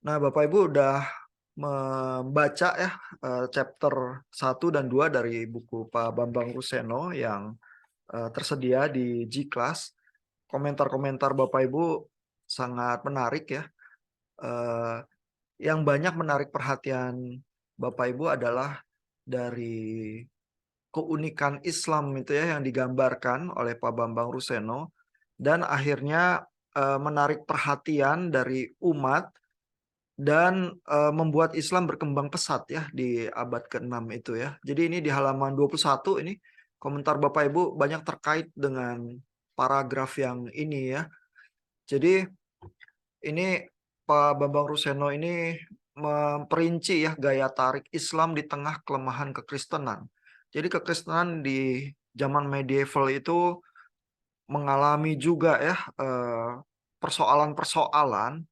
Nah, Bapak Ibu udah membaca ya chapter 1 dan 2 dari buku Pak Bambang Ruseno yang tersedia di G-Class. Komentar-komentar Bapak Ibu sangat menarik ya. Eh, yang banyak menarik perhatian Bapak Ibu adalah dari keunikan Islam itu ya yang digambarkan oleh Pak Bambang Ruseno dan akhirnya menarik perhatian dari umat dan membuat Islam berkembang pesat ya di abad ke-6 itu ya. Jadi ini di halaman 21 ini komentar Bapak Ibu banyak terkait dengan paragraf yang ini ya. Jadi ini Pak Bambang Ruseno ini memperinci ya gaya tarik Islam di tengah kelemahan kekristenan. Jadi kekristenan di zaman medieval itu mengalami juga ya persoalan-persoalan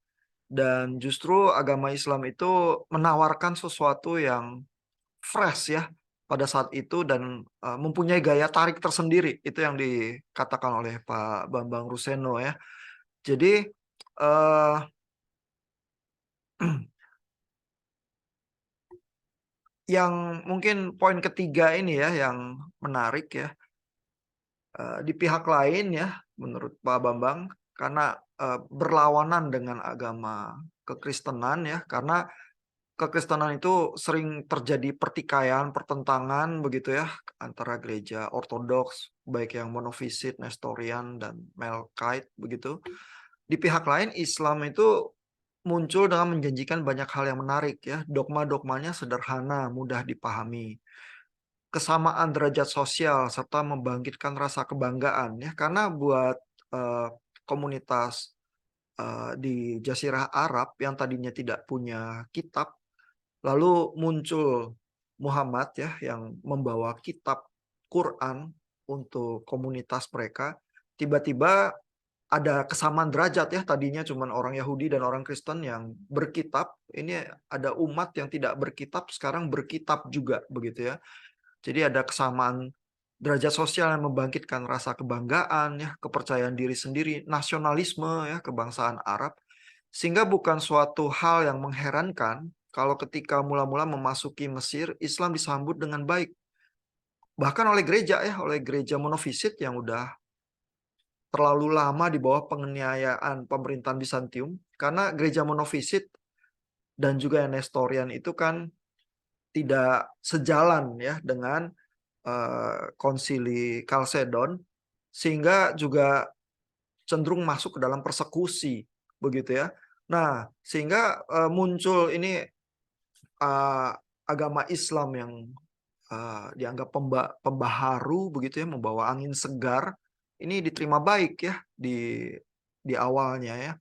dan justru agama Islam itu menawarkan sesuatu yang fresh ya pada saat itu dan mempunyai gaya tarik tersendiri. Itu yang dikatakan oleh Pak Bambang Ruseno ya. Jadi eh, yang mungkin poin ketiga ini ya yang menarik ya. Di pihak lain ya menurut Pak Bambang karena berlawanan dengan agama kekristenan ya karena kekristenan itu sering terjadi pertikaian, pertentangan begitu ya antara gereja ortodoks baik yang monofisit, Nestorian dan Melkite begitu. Di pihak lain Islam itu muncul dengan menjanjikan banyak hal yang menarik ya. Dogma-dogmanya sederhana, mudah dipahami. Kesamaan derajat sosial serta membangkitkan rasa kebanggaan ya karena buat eh, komunitas di Jazirah Arab yang tadinya tidak punya kitab. Lalu muncul Muhammad ya yang membawa kitab Quran untuk komunitas mereka. Tiba-tiba ada kesamaan derajat ya tadinya cuma orang Yahudi dan orang Kristen yang berkitab. Ini ada umat yang tidak berkitab sekarang berkitab juga begitu ya. Jadi ada kesamaan derajat sosial yang membangkitkan rasa kebanggaan ya, kepercayaan diri sendiri, nasionalisme ya kebangsaan Arab. Sehingga bukan suatu hal yang mengherankan kalau ketika mula-mula memasuki Mesir, Islam disambut dengan baik. Bahkan oleh gereja ya, oleh gereja monofisit yang udah terlalu lama di bawah penganiayaan pemerintahan Bizantium. Karena gereja monofisit dan juga yang Nestorian itu kan tidak sejalan ya dengan konsili Kalsedon. Sehingga juga cenderung masuk ke dalam persekusi. Begitu ya. Nah, sehingga muncul ini uh, agama Islam yang dianggap pembaharu begitu ya, membawa angin segar, ini diterima baik ya di awalnya ya.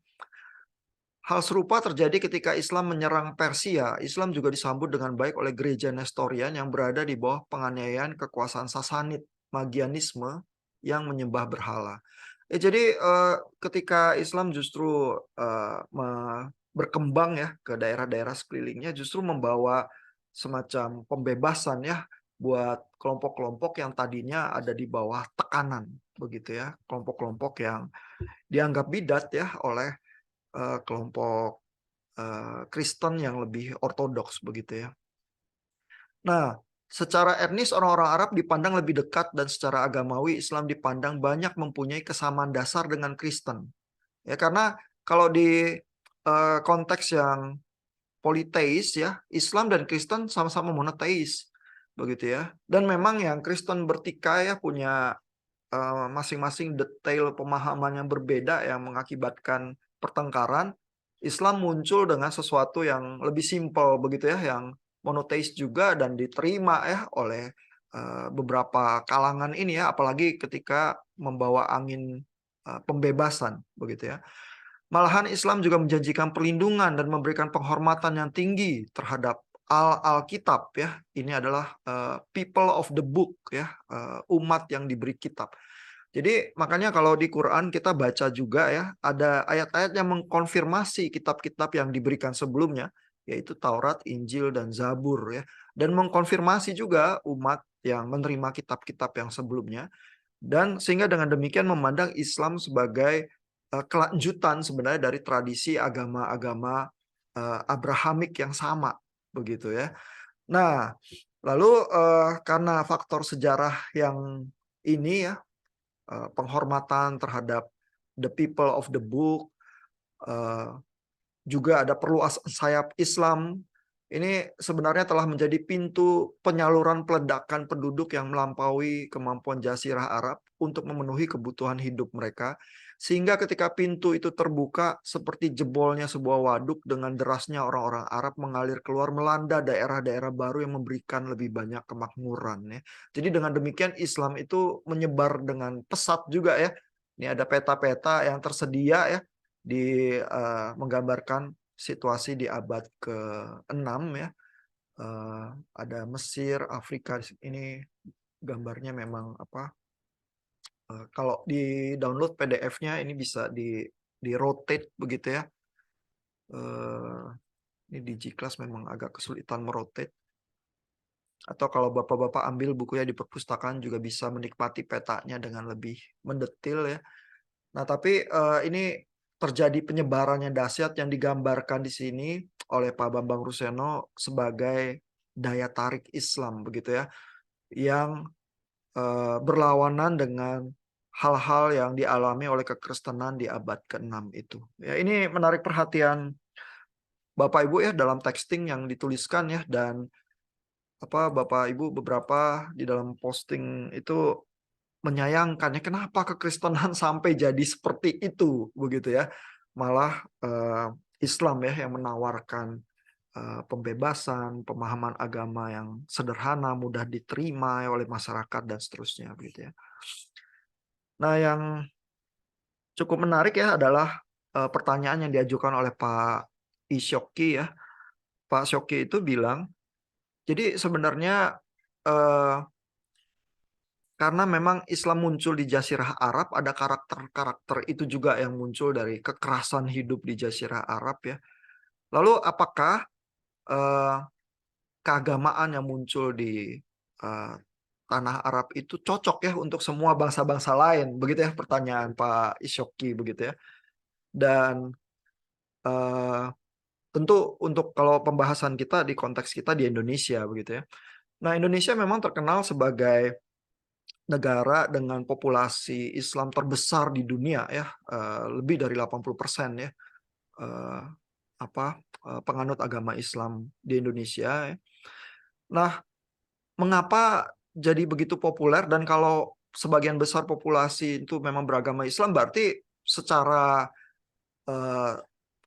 Hal serupa terjadi ketika Islam menyerang Persia. Islam juga disambut dengan baik oleh gereja Nestorian yang berada di bawah penganiayaan kekuasaan Sasanid, Magianisme yang menyembah berhala. Jadi ketika Islam justru berkembang ya ke daerah-daerah sekelilingnya, justru membawa semacam pembebasan ya buat kelompok-kelompok yang tadinya ada di bawah tekanan begitu ya, kelompok-kelompok yang dianggap bidat ya oleh kelompok Kristen yang lebih ortodoks begitu ya. Nah, secara etnis orang-orang Arab dipandang lebih dekat dan secara agamawi Islam dipandang banyak mempunyai kesamaan dasar dengan Kristen. Ya karena kalau di konteks yang politeis ya, Islam dan Kristen sama-sama monoteis begitu ya. Dan memang yang Kristen bertikai ya punya masing-masing detail pemahaman yang berbeda yang mengakibatkan pertengkaran. Islam muncul dengan sesuatu yang lebih simpel begitu ya, yang monoteis juga dan diterima ya oleh beberapa kalangan ini ya, apalagi ketika membawa angin pembebasan begitu ya. Malahan Islam juga menjanjikan perlindungan dan memberikan penghormatan yang tinggi terhadap Alkitab ya. Ini adalah people of the book ya, umat yang diberi kitab. Jadi makanya kalau di Quran kita baca juga ya, ada ayat-ayat yang mengkonfirmasi kitab-kitab yang diberikan sebelumnya, yaitu Taurat, Injil, dan Zabur ya. Dan mengkonfirmasi juga umat yang menerima kitab-kitab yang sebelumnya. Dan sehingga dengan demikian memandang Islam sebagai kelanjutan sebenarnya dari tradisi agama-agama Abrahamik yang sama, begitu ya. Nah, lalu karena faktor sejarah yang ini ya, penghormatan terhadap the people of the book, eh, juga ada perluas sayap Islam. Ini sebenarnya telah menjadi pintu penyaluran peledakan penduduk yang melampaui kemampuan Jazirah Arab untuk memenuhi kebutuhan hidup mereka. Sehingga ketika pintu itu terbuka, seperti jebolnya sebuah waduk dengan derasnya orang-orang Arab mengalir keluar melanda daerah-daerah baru yang memberikan lebih banyak kemakmuran. Ya. Jadi dengan demikian Islam itu menyebar dengan pesat juga ya. Ini ada peta-peta yang tersedia ya menggambarkan situasi di abad ke-6 ya. Ada Mesir, Afrika ini gambarnya memang apa? Kalau di download PDF-nya ini bisa di rotate begitu ya. Ini DigiClass memang agak kesulitan merotate. Atau kalau bapak-bapak ambil bukunya di perpustakaan juga bisa menikmati petanya dengan lebih mendetil ya. Nah, tapi ini terjadi penyebaran yang dahsyat yang digambarkan di sini oleh Pak Bambang Ruseno sebagai daya tarik Islam begitu ya, yang berlawanan dengan hal-hal yang dialami oleh kekristenan di abad ke-6 itu. Ya, ini menarik perhatian Bapak Ibu ya dalam texting yang dituliskan ya, dan Bapak Ibu beberapa di dalam posting itu menyayangkannya kenapa kekristenan sampai jadi seperti itu begitu ya. Malah Islam ya yang menawarkan pembebasan, pemahaman agama yang sederhana, mudah diterima oleh masyarakat dan seterusnya begitu ya. Nah, yang cukup menarik ya adalah pertanyaan yang diajukan oleh Pak Isyoki ya. Pak Syoki itu bilang, jadi sebenarnya karena memang Islam muncul di Jazirah Arab, ada karakter-karakter itu juga yang muncul dari kekerasan hidup di Jazirah Arab ya. Lalu apakah keagamaan yang muncul di tanah Arab itu cocok ya untuk semua bangsa-bangsa lain? Begitu ya pertanyaan Pak Isyoki begitu ya. Dan tentu untuk kalau pembahasan kita di konteks kita di Indonesia begitu ya. Nah, Indonesia memang terkenal sebagai negara dengan populasi Islam terbesar di dunia ya, lebih dari 80% ya, penganut agama Islam di Indonesia ya. Nah, mengapa jadi begitu populer, dan kalau sebagian besar populasi itu memang beragama Islam, berarti secara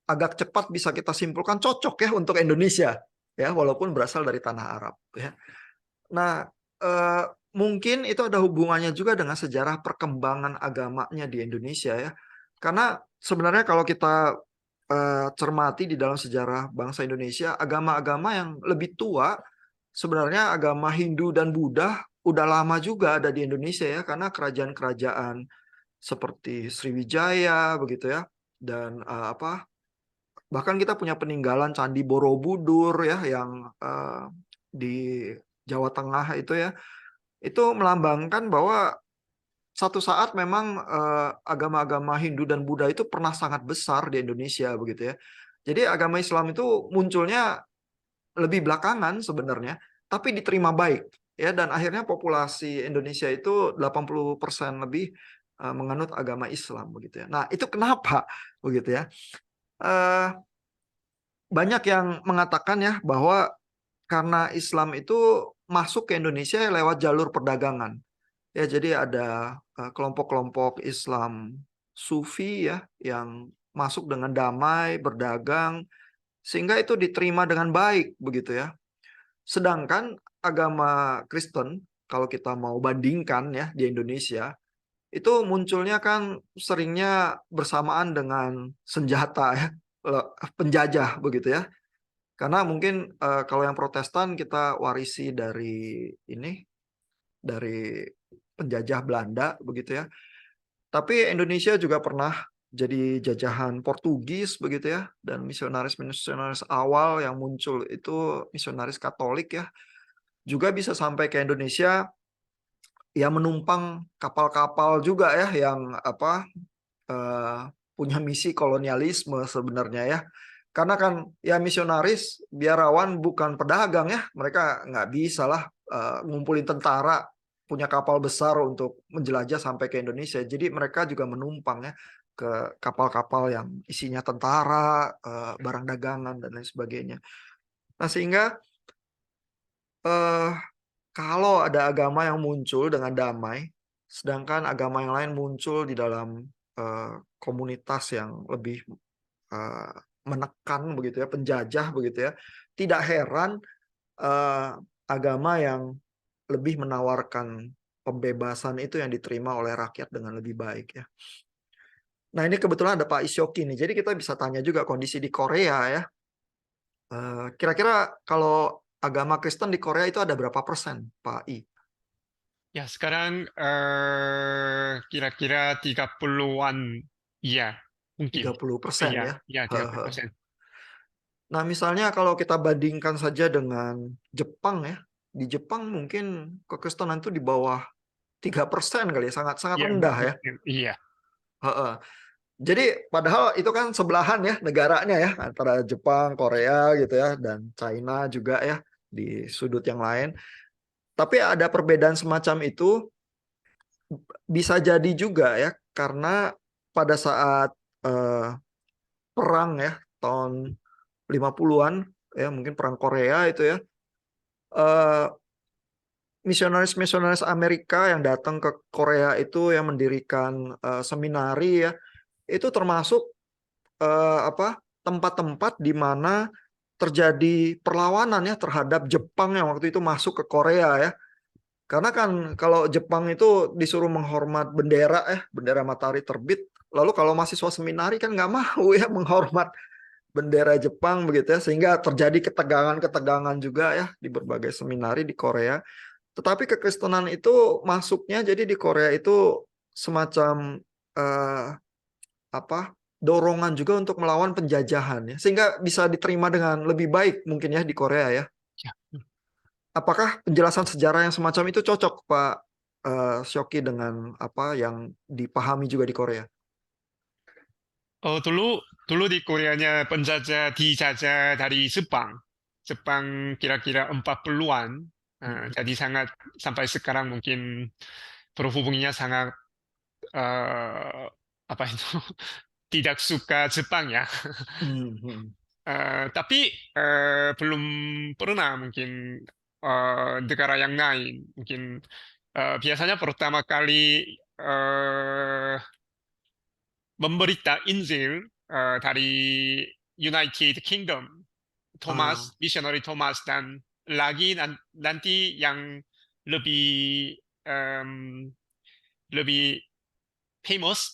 agak cepat bisa kita simpulkan cocok ya untuk Indonesia ya, walaupun berasal dari tanah Arab ya. Nah, mungkin itu ada hubungannya juga dengan sejarah perkembangan agamanya di Indonesia ya. Karena sebenarnya kalau kita cermati di dalam sejarah bangsa Indonesia, agama-agama yang lebih tua, sebenarnya agama Hindu dan Buddha udah lama juga ada di Indonesia ya, karena kerajaan-kerajaan seperti Sriwijaya begitu ya, dan bahkan kita punya peninggalan Candi Borobudur ya yang di Jawa Tengah itu ya, itu melambangkan bahwa satu saat memang agama-agama Hindu dan Buddha itu pernah sangat besar di Indonesia begitu ya. Jadi agama Islam itu munculnya lebih belakangan sebenarnya, tapi diterima baik ya, dan akhirnya populasi Indonesia itu 80% lebih menganut agama Islam begitu ya. Nah, itu kenapa begitu ya? Banyak yang mengatakan ya bahwa karena Islam itu masuk ke Indonesia lewat jalur perdagangan. Ya, jadi ada kelompok-kelompok Islam Sufi ya yang masuk dengan damai, berdagang, sehingga itu diterima dengan baik begitu ya. Sedangkan agama Kristen, kalau kita mau bandingkan ya di Indonesia, itu munculnya kan seringnya bersamaan dengan senjata ya, penjajah begitu ya. Karena mungkin kalau yang Protestan kita warisi dari penjajah Belanda begitu ya. Tapi Indonesia juga pernah jadi jajahan Portugis begitu ya, dan misionaris-misionaris awal yang muncul itu misionaris Katolik ya. Juga bisa sampai ke Indonesia ya menumpang kapal-kapal juga ya yang punya misi kolonialisme sebenarnya ya. Karena kan ya misionaris, biarawan bukan pedagang ya, mereka nggak bisa lah ngumpulin tentara, punya kapal besar untuk menjelajah sampai ke Indonesia. Jadi mereka juga menumpang ya ke kapal-kapal yang isinya tentara, barang dagangan dan lain sebagainya. Nah sehingga eh, kalau ada agama yang muncul dengan damai, sedangkan agama yang lain muncul di dalam komunitas yang lebih eh, menekan begitu ya, penjajah begitu ya. Tidak heran eh, agama yang lebih menawarkan pembebasan itu yang diterima oleh rakyat dengan lebih baik ya. Nah ini kebetulan ada Pak Isyoki nih, jadi kita bisa tanya juga kondisi di Korea ya. Kira-kira kalau agama Kristen di Korea itu ada berapa persen, Pak I? Ya, sekarang kira-kira 30-an, iya, mungkin. 30% Iya, ya. iya, 30%. Nah, misalnya kalau kita bandingkan saja dengan Jepang ya, di Jepang mungkin kekristenan itu di bawah 3% kali ya, sangat-sangat Iya, rendah ya. iya, Heeh. Jadi padahal itu kan sebelahan ya negaranya ya, antara Jepang, Korea gitu ya, dan China juga ya di sudut yang lain. Tapi ada perbedaan semacam itu bisa jadi juga ya, karena pada saat eh, perang ya, tahun 50-an ya, mungkin perang Korea itu ya, eh, misionaris-misionaris Amerika yang datang ke Korea itu yang mendirikan seminari ya, itu termasuk apa tempat-tempat di mana terjadi perlawanan ya terhadap Jepang yang waktu itu masuk ke Korea ya. Karena kan kalau Jepang itu disuruh menghormat bendera ya, bendera matahari terbit. Lalu kalau mahasiswa seminari kan nggak mau ya menghormat bendera Jepang begitu ya, sehingga terjadi ketegangan-ketegangan juga ya di berbagai seminari di Korea. Tetapi kekristenan itu masuknya jadi di Korea itu semacam eh, apa dorongan juga untuk melawan penjajahan ya, sehingga bisa diterima dengan lebih baik mungkin ya di Korea ya. iya. Apakah penjelasan sejarah yang semacam itu cocok Pak Syoki dengan apa yang dipahami juga di Korea? Dulu di Koreanya penjajah dijajah dari Jepang. Jepang kira-kira 40-an. Hmm. Jadi sangat sampai sekarang mungkin berhubungnya sangat apa itu tidak suka Jepang ya. Hmm, hmm, Tapi belum pernah mungkin negara yang lain. Mungkin biasanya pertama kali eh, memberita Injil dari United Kingdom, ah, Missionary Thomas, dan lagi nanti yang lebih em, lebih famous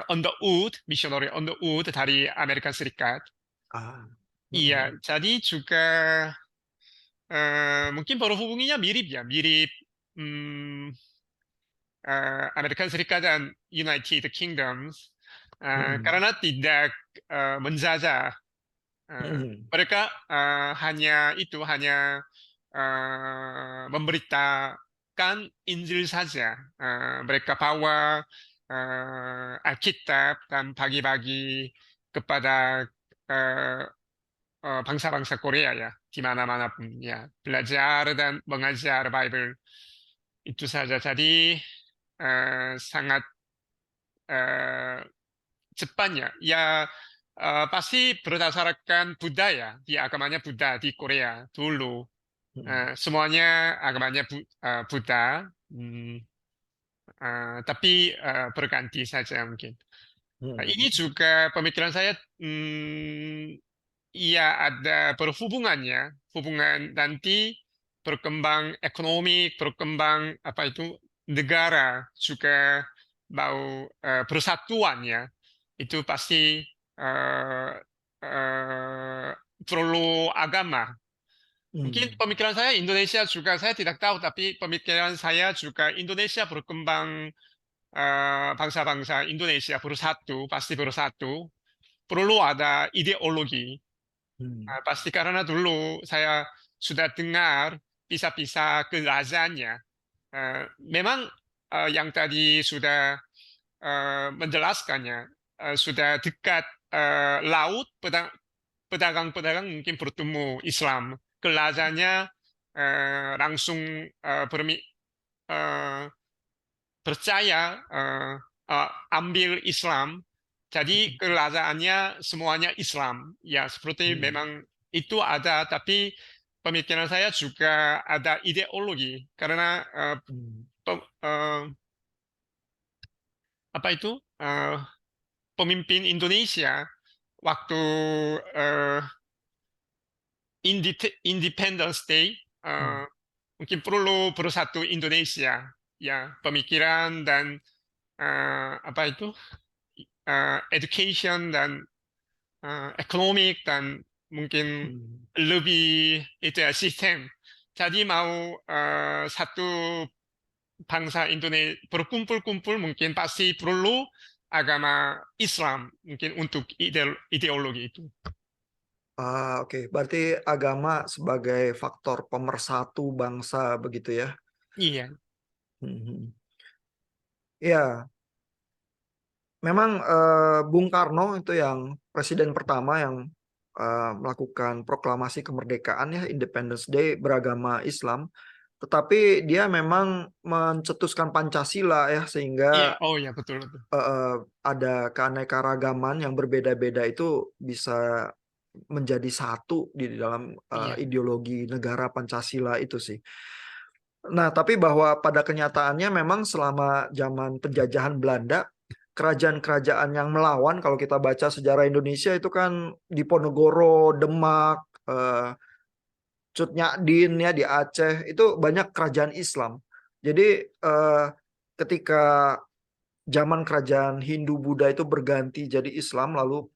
on the Wood, Missionary on the Wood dari Amerika Serikat. ah, Iya, hmm, jadi juga mungkin berhubungannya mirip ya, mirip hmm, Amerika Serikat dan United Kingdom, hmm, karena tidak menjajah. hmm, Mereka hanya memberitakan Injil saja. Mereka bawa Alkitab dan bagi-bagi kepada eh, bangsa-bangsa Korea ya, di mana-mana pun ya, belajar dan mengajar Bible itu saja. Jadi sangat eh, cepatnya ya, pasti berdasarkan budaya, di agamanya Buddha di Korea dulu. hmm, Semuanya agamanya Buddha, tapi berganti saja mungkin. Ini hmm, juga pemikiran saya, ya ada berhubungannya, hubungan nanti berkembang ekonomi, berkembang apa itu negara juga mau bersatuan ya, itu pasti eh, eh, perlu agama. Mungkin hmm, pemikiran saya Indonesia juga saya tidak tahu, tapi pemikiran saya juga Indonesia berkembang, bangsa-bangsa Indonesia bersatu, pasti bersatu, perlu ada ideologi. hmm, Pasti karena dulu saya sudah dengar bisa-bisa ke razanya. Memang yang tadi sudah menjelaskannya, sudah dekat laut, pedagang-pedagang mungkin bertemu Islam. Ke rajanya langsung eh, percaya ambil Islam. Jadi kerajaannya semuanya Islam. Ya, seperti Hmm. memang itu ada, tapi pemikiran saya juga ada ideologi karena Hmm. apa itu pemimpin Indonesia waktu eh, Independence Day Hmm. mungkin perlu bersatu Indonesia, ya pemikiran dan apa itu education dan economic dan mungkin Hmm. lebih itu ya sistem. Jadi mau satu bangsa Indonesia berkumpul-kumpul mungkin pasti perlu agama Islam mungkin untuk ideologi itu. Oke. Berarti agama sebagai faktor pemersatu bangsa begitu ya? Iya, Mhm. Ya, memang Bung Karno itu yang presiden pertama yang melakukan proklamasi kemerdekaan ya, Independence Day beragama Islam. Tetapi dia memang mencetuskan Pancasila ya, iya, sehingga oh ya betul betul. ada keanekaragaman yang berbeda-beda itu bisa menjadi satu di dalam Iya, ideologi negara Pancasila itu sih. Nah, tapi bahwa pada kenyataannya memang selama zaman penjajahan Belanda, kerajaan-kerajaan yang melawan, kalau kita baca sejarah Indonesia itu kan Diponegoro, Demak, Cut Nyak ya di Aceh, itu banyak kerajaan Islam. Jadi ketika zaman kerajaan Hindu Buddha itu berganti jadi Islam, lalu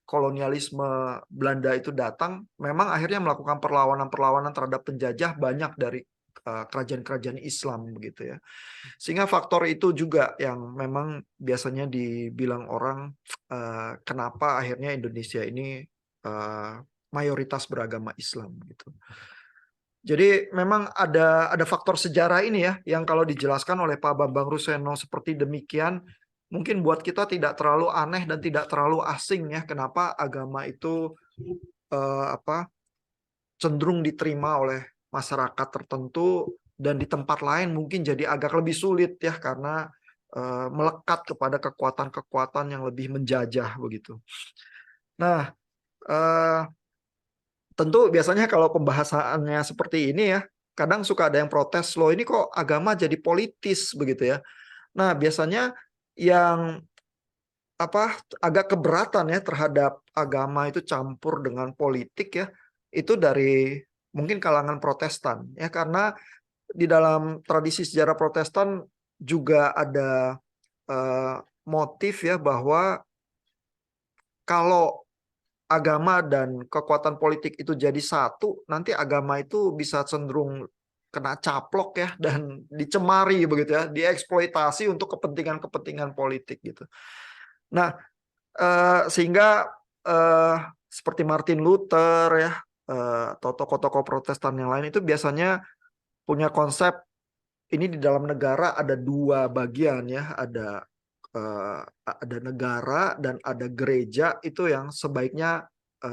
kolonialisme Belanda itu datang, memang akhirnya melakukan perlawanan-perlawanan terhadap penjajah banyak dari kerajaan-kerajaan Islam begitu ya. Sehingga faktor itu juga yang memang biasanya dibilang orang kenapa akhirnya Indonesia ini eh, mayoritas beragama Islam gitu. Jadi memang ada faktor sejarah ini ya yang kalau dijelaskan oleh Pak Bambang Ruseno seperti demikian mungkin buat kita tidak terlalu aneh dan tidak terlalu asing ya kenapa agama itu apa cenderung diterima oleh masyarakat tertentu dan di tempat lain mungkin jadi agak lebih sulit ya karena melekat kepada kekuatan-kekuatan yang lebih menjajah begitu. Nah, eh, tentu biasanya kalau pembahasannya seperti ini ya, kadang suka ada yang protes, loh ini kok agama jadi politis begitu ya. Nah, biasanya yang apa agak keberatan ya terhadap agama itu campur dengan politik ya, itu dari mungkin kalangan Protestan ya karena di dalam tradisi sejarah Protestan juga ada eh, motif ya bahwa kalau agama dan kekuatan politik itu jadi satu, nanti agama itu bisa cenderung kena caplok ya dan dicemari begitu ya, dieksploitasi untuk kepentingan-kepentingan politik gitu. Nah, sehingga eh, seperti Martin Luther ya atau tokoh-tokoh Protestan yang lain itu biasanya punya konsep ini di dalam negara ada dua bagian ya, ada negara dan ada gereja itu yang sebaiknya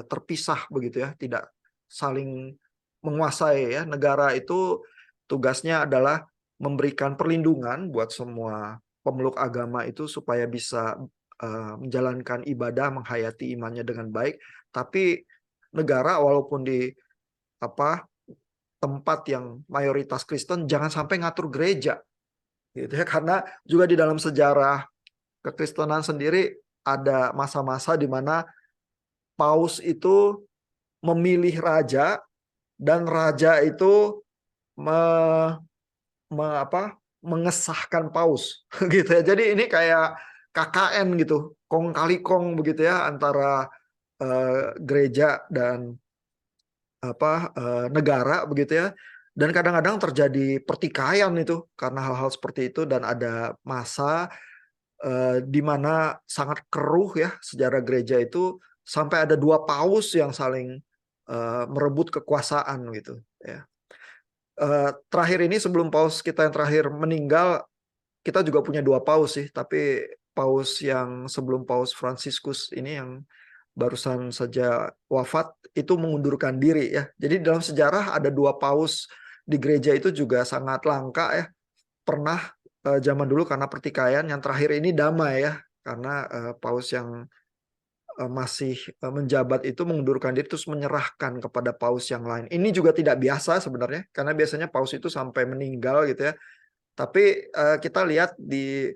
terpisah begitu ya, tidak saling menguasai ya. Negara itu tugasnya adalah memberikan perlindungan buat semua pemeluk agama itu supaya bisa menjalankan ibadah, menghayati imannya dengan baik. Tapi negara walaupun di apa tempat yang mayoritas Kristen jangan sampai ngatur gereja gitu ya karena juga di dalam sejarah kekristenan sendiri ada masa-masa di mana paus itu memilih raja dan raja itu me, mengesahkan paus gitu ya. Jadi ini kayak KKN gitu, kong kali kong begitu ya antara gereja dan negara begitu ya. Dan kadang-kadang terjadi pertikaian itu karena hal-hal seperti itu dan ada masa di mana sangat keruh ya sejarah gereja itu sampai ada dua paus yang saling merebut kekuasaan gitu ya. Terakhir ini sebelum paus kita yang terakhir meninggal kita juga punya dua paus sih tapi paus yang sebelum Paus Fransiskus ini yang barusan saja wafat itu mengundurkan diri ya. Jadi dalam sejarah ada 2 paus di gereja itu juga sangat langka ya. Pernah zaman dulu karena pertikaian, yang terakhir ini damai ya. Karena paus yang masih menjabat itu mengundurkan diri terus menyerahkan kepada paus yang lain. Ini juga tidak biasa sebenarnya karena biasanya paus itu sampai meninggal gitu ya. Tapi kita lihat di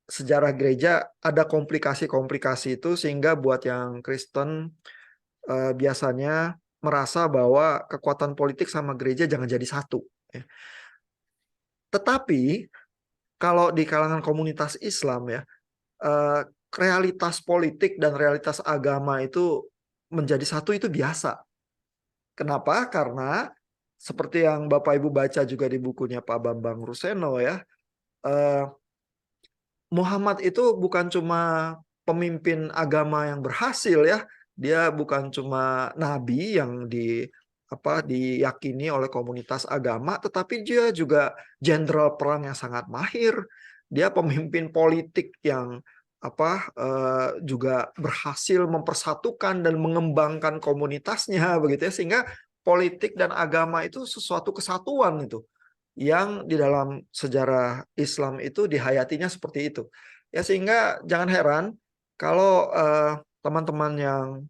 sejarah gereja ada komplikasi-komplikasi itu sehingga buat yang Kristen biasanya merasa bahwa kekuatan politik sama gereja jangan jadi satu. Ya. Tetapi kalau di kalangan komunitas Islam ya, realitas politik dan realitas agama itu menjadi satu itu biasa. Kenapa? Karena seperti yang Bapak Ibu baca juga di bukunya Pak Bambang Ruseno ya, Muhammad itu bukan cuma pemimpin agama yang berhasil ya, dia bukan cuma nabi yang diyakini oleh komunitas agama, tetapi dia juga jenderal perang yang sangat mahir. Dia pemimpin politik yang juga berhasil mempersatukan dan mengembangkan komunitasnya begitu ya, sehingga politik dan agama itu sesuatu kesatuan itu yang di dalam sejarah Islam itu dihayatinya seperti itu. Ya sehingga jangan heran kalau teman-teman yang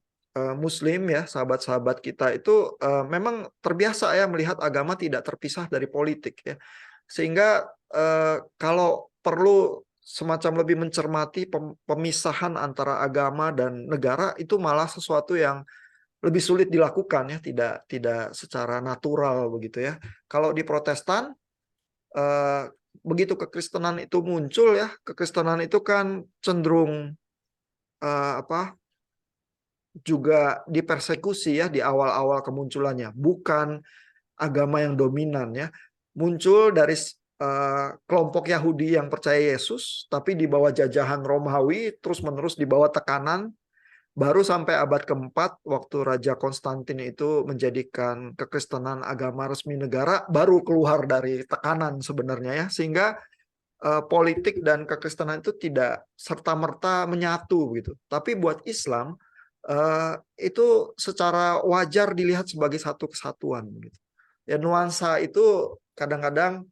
Muslim ya, sahabat-sahabat kita itu memang terbiasa ya melihat agama tidak terpisah dari politik ya. Sehingga kalau perlu semacam lebih mencermati pemisahan antara agama dan negara itu malah sesuatu yang lebih sulit dilakukan ya, tidak secara natural begitu ya. Kalau di Protestan begitu kekristenan itu muncul ya, kekristenan itu kan cenderung juga dipersekusi ya di awal-awal kemunculannya, bukan agama yang dominan ya. Muncul dari kelompok Yahudi yang percaya Yesus, tapi di bawah jajahan Romawi, terus-menerus di bawah tekanan. Baru sampai abad keempat, waktu Raja Konstantin itu menjadikan kekristenan agama resmi negara, baru keluar dari tekanan sebenarnya ya. Sehingga politik dan kekristenan itu tidak serta-merta menyatu gitu. Tapi buat Islam, itu secara wajar dilihat sebagai satu kesatuan. Gitu. Ya nuansa itu kadang-kadang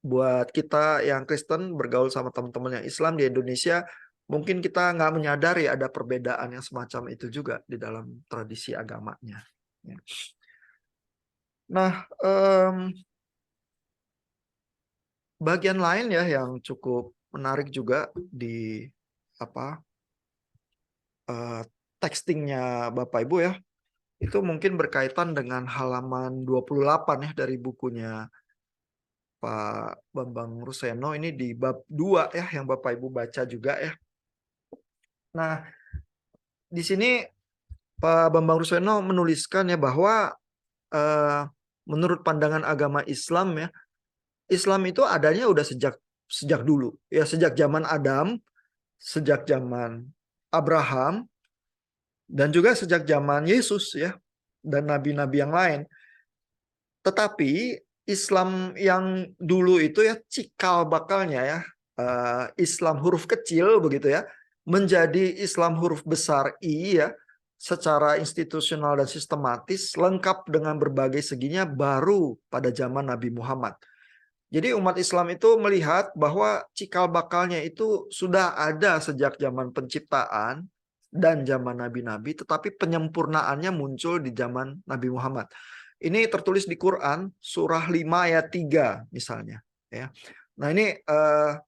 buat kita yang Kristen bergaul sama teman-teman yang Islam di Indonesia, mungkin kita nggak menyadari ada perbedaan yang semacam itu juga di dalam tradisi agamanya. Nah, bagian lain ya yang cukup menarik juga di textingnya Bapak Ibu ya, itu mungkin berkaitan dengan halaman 28 ya dari bukunya Pak Bambang Ruseno, ini di bab 2 ya yang Bapak Ibu baca juga ya. Nah, di sini Pak Bambang Ruseno menuliskan ya bahwa menurut pandangan agama Islam ya, Islam itu adanya udah sejak dulu ya, sejak zaman Adam, sejak zaman Abraham, dan juga sejak zaman Yesus ya, dan nabi-nabi yang lain. Tetapi Islam yang dulu itu ya cikal bakalnya ya, Islam huruf kecil begitu ya, menjadi Islam huruf besar I ya, secara institusional dan sistematis, lengkap dengan berbagai seginya baru pada zaman Nabi Muhammad. Jadi umat Islam itu melihat bahwa cikal bakalnya itu sudah ada sejak zaman penciptaan dan zaman nabi-nabi, tetapi penyempurnaannya muncul di zaman Nabi Muhammad. Ini tertulis di Quran surah 5 ayat 3 misalnya ya. Nah ini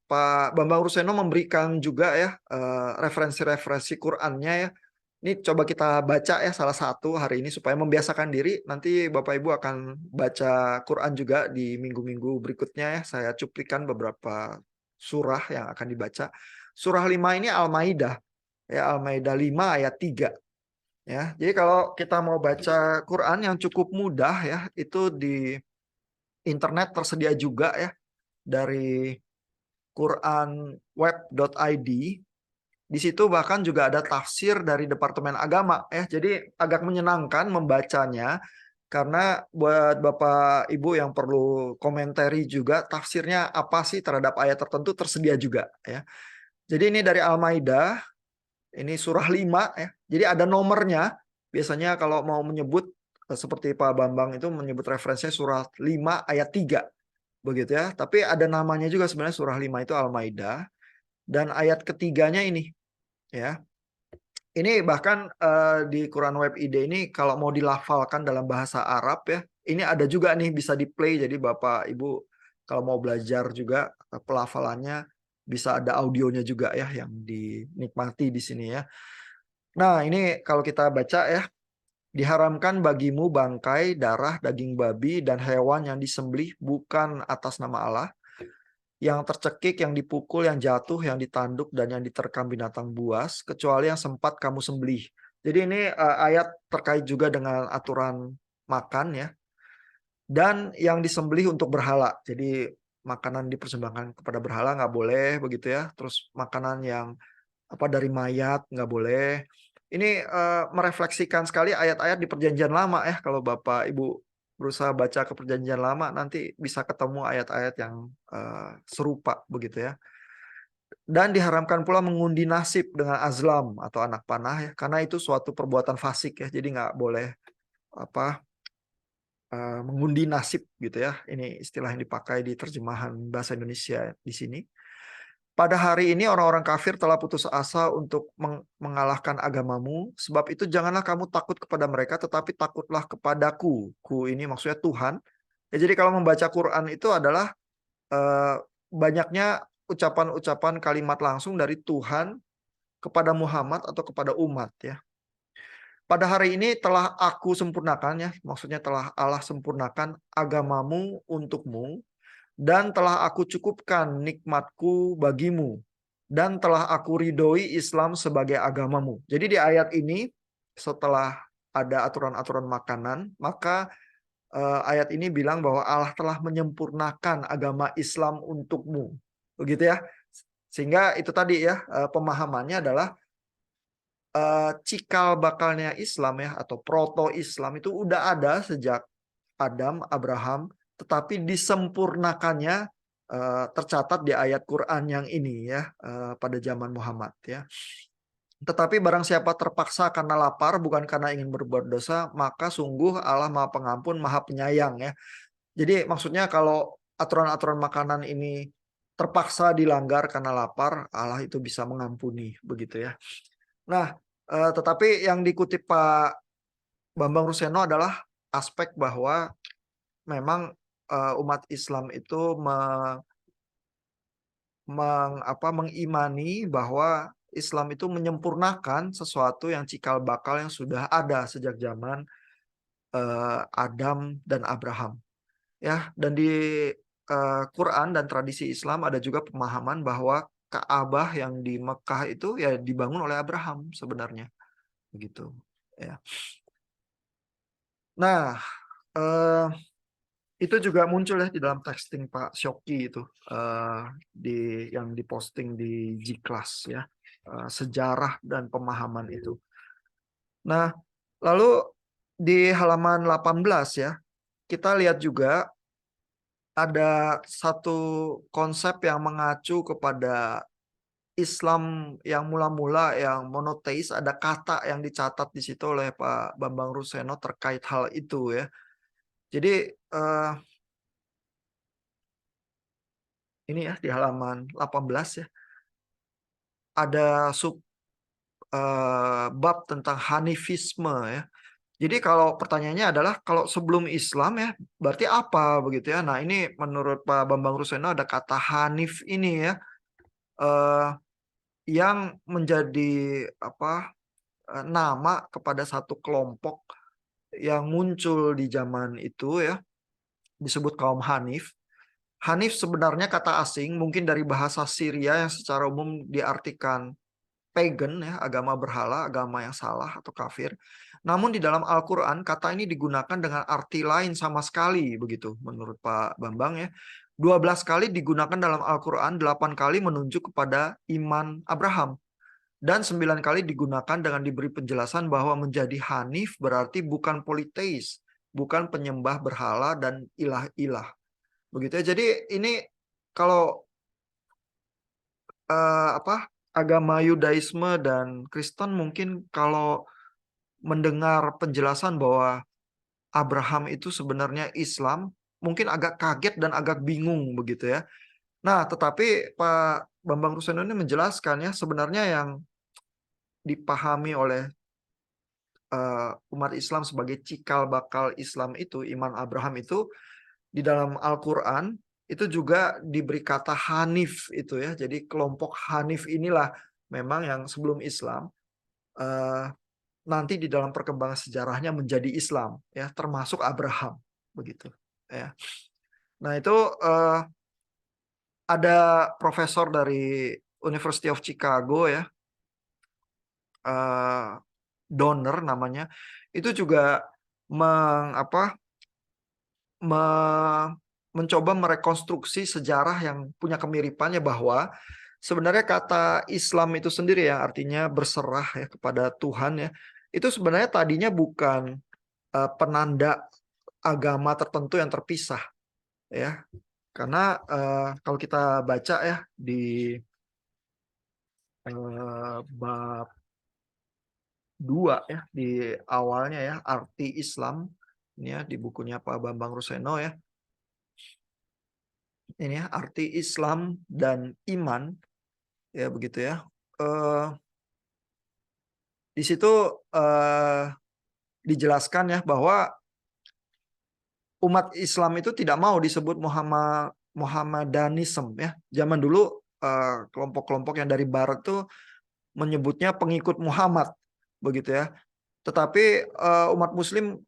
Pak Bambang Ruseno memberikan juga ya referensi-referensi Qurannya ya. Ini coba kita baca ya salah satu hari ini supaya membiasakan diri. Nanti Bapak Ibu akan baca Quran juga di minggu-minggu berikutnya ya. Saya cuplikan beberapa surah yang akan dibaca. Surah 5 ini Al-Maidah. Ya, Al-Maidah 5 ayat 3. Ya, jadi kalau kita mau baca Quran yang cukup mudah ya, itu di internet tersedia juga ya dari quranweb.id. Di situ bahkan juga ada tafsir dari Departemen Agama ya. Jadi agak menyenangkan membacanya karena buat Bapak Ibu yang perlu komentari juga tafsirnya apa sih terhadap ayat tertentu tersedia juga ya. Jadi ini dari Al-Maidah, ini surah 5 ya. Jadi ada nomornya. Biasanya kalau mau menyebut seperti Pak Bambang itu menyebut referensinya surah 5 ayat 3 begitu ya. Tapi ada namanya juga sebenarnya surah 5 itu Al-Maidah dan ayat ketiganya ini ya. Ini bahkan di Quran Web ID ini kalau mau dilafalkan dalam bahasa Arab ya, ini ada juga nih bisa di-play. Jadi Bapak Ibu kalau mau belajar juga pelafalannya bisa ada audionya juga ya yang dinikmati di sini ya. Nah, ini kalau kita baca ya, diharamkan bagimu bangkai, darah, daging babi, dan hewan yang disembelih bukan atas nama Allah, yang tercekik, yang dipukul, yang jatuh, yang ditanduk, dan yang diterkam binatang buas, kecuali yang sempat kamu sembelih. Jadi ini ayat terkait juga dengan aturan makan ya, dan yang disembelih untuk berhala. Jadi makanan dipersembahkan kepada berhala nggak boleh begitu ya. Terus makanan yang dari mayat nggak boleh. Ini merefleksikan sekali ayat-ayat di Perjanjian Lama ya. Kalau Bapak Ibu berusaha baca ke Perjanjian Lama nanti bisa ketemu ayat-ayat yang serupa begitu ya. Dan diharamkan pula mengundi nasib dengan azlam atau anak panah ya, karena itu suatu perbuatan fasik ya. Jadi nggak boleh mengundi nasib gitu ya. Ini istilah yang dipakai di terjemahan bahasa Indonesia di sini. Pada hari ini orang-orang kafir telah putus asa untuk mengalahkan agamamu. Sebab itu janganlah kamu takut kepada mereka, tetapi takutlah kepadaku. Ku ini maksudnya Tuhan. Ya, jadi kalau membaca Quran itu adalah banyaknya ucapan-ucapan kalimat langsung dari Tuhan kepada Muhammad atau kepada umat ya. Pada hari ini telah aku sempurnakan ya, maksudnya telah Allah sempurnakan agamamu untukmu, dan telah aku cukupkan nikmatku bagimu, dan telah aku ridhoi Islam sebagai agamamu. Jadi di ayat ini setelah ada aturan-aturan makanan, maka ayat ini bilang bahwa Allah telah menyempurnakan agama Islam untukmu. Begitu ya. Sehingga itu tadi ya, pemahamannya adalah cikal bakalnya Islam ya, atau proto-Islam itu udah ada sejak Adam, Abraham, tetapi disempurnakannya tercatat di ayat Quran yang ini ya, pada zaman Muhammad ya. Tetapi barang siapa terpaksa karena lapar bukan karena ingin berbuat dosa, maka sungguh Allah Maha Pengampun, Maha Penyayang ya. Jadi maksudnya kalau aturan-aturan makanan ini terpaksa dilanggar karena lapar, Allah itu bisa mengampuni begitu ya. Nah, tetapi yang dikutip Pak Bambang Ruseno adalah aspek bahwa memang umat Islam itu mengimani bahwa Islam itu menyempurnakan sesuatu yang cikal bakal yang sudah ada sejak zaman Adam dan Abraham. Ya, dan di Quran dan tradisi Islam ada juga pemahaman bahwa Ka'bah yang di Mekah itu ya dibangun oleh Abraham sebenarnya. Begitu, ya. Nah, itu juga muncul ya di dalam texting Pak Syoki itu yang diposting di G-Class ya, sejarah dan pemahaman itu. Nah, lalu di halaman 18 ya, kita lihat juga ada satu konsep yang mengacu kepada Islam yang mula-mula yang monoteis, ada kata yang dicatat di situ oleh Pak Bambang Ruseno terkait hal itu ya. Jadi ini ya di halaman 18 ya, ada bab tentang Hanifisme ya. Jadi kalau pertanyaannya adalah kalau sebelum Islam ya berarti apa begitu ya. Nah, ini menurut Pak Bambang Ruseno ada kata Hanif ini ya, yang menjadi nama kepada satu kelompok yang muncul di zaman itu ya, disebut kaum Hanif. Hanif sebenarnya kata asing, mungkin dari bahasa Syria yang secara umum diartikan pagan ya, agama berhala, agama yang salah atau kafir. Namun di dalam Al-Quran kata ini digunakan dengan arti lain sama sekali begitu menurut Pak Bambang ya. 12 kali digunakan dalam Al-Quran, 8 kali menunjuk kepada iman Abraham. Dan 9 kali digunakan dengan diberi penjelasan bahwa menjadi Hanif berarti bukan politeis, bukan penyembah berhala dan ilah-ilah. Begitu ya. Jadi ini kalau agama Yudaisme dan Kristen mungkin kalau mendengar penjelasan bahwa Abraham itu sebenarnya Islam, mungkin agak kaget dan agak bingung begitu ya. Nah, tetapi Pak Bambang Ruseno ini menjelaskan ya, sebenarnya yang dipahami oleh umat Islam sebagai cikal bakal Islam itu, iman Abraham itu di dalam Al-Quran itu juga diberi kata Hanif itu ya. Jadi kelompok Hanif inilah memang yang sebelum Islam eh, nanti di dalam perkembangan sejarahnya menjadi Islam ya, termasuk Abraham begitu ya. Nah, itu ada profesor dari University of Chicago ya, Donner namanya, itu juga mencoba merekonstruksi sejarah yang punya kemiripannya, bahwa sebenarnya kata Islam itu sendiri yang artinya berserah ya kepada Tuhan ya, itu sebenarnya tadinya bukan penanda agama tertentu yang terpisah ya. Karena kalau kita baca ya di bab 2 ya, di awalnya ya, arti Islam ini ya, di bukunya Pak Bambang Ruseno ya. Ini ya, arti Islam dan iman ya begitu ya. Di situ dijelaskan ya bahwa umat Islam itu tidak mau disebut Muhammadanism ya. Zaman dulu kelompok-kelompok yang dari barat tuh menyebutnya pengikut Muhammad begitu ya. Tetapi umat Muslim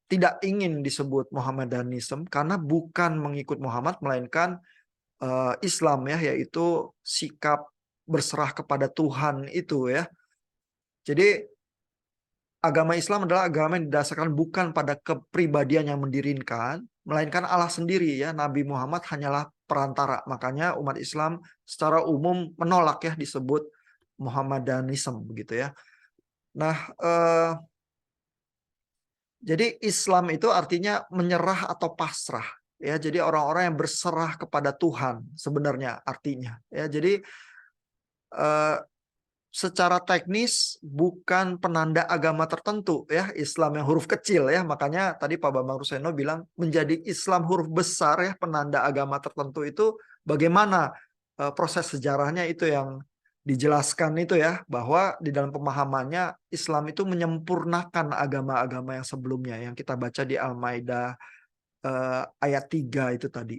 tidak ingin disebut Muhammadanism karena bukan mengikut Muhammad, melainkan Islam ya, yaitu sikap berserah kepada Tuhan itu ya. Jadi agama Islam adalah agama yang didasarkan bukan pada kepribadian yang mendirikan, melainkan Allah sendiri ya. Nabi Muhammad hanyalah perantara. Makanya umat Islam secara umum menolak ya disebut Muhammadanism begitu ya. Nah, jadi Islam itu artinya menyerah atau pasrah ya. Jadi orang-orang yang berserah kepada Tuhan sebenarnya artinya ya. Jadi secara teknis bukan penanda agama tertentu ya, Islam yang huruf kecil ya. Makanya tadi Pak Bambang Ruseno bilang menjadi Islam huruf besar ya, penanda agama tertentu itu bagaimana proses sejarahnya itu yang dijelaskan itu ya, bahwa di dalam pemahamannya Islam itu menyempurnakan agama-agama yang sebelumnya yang kita baca di Al-Maidah ayat 3 itu tadi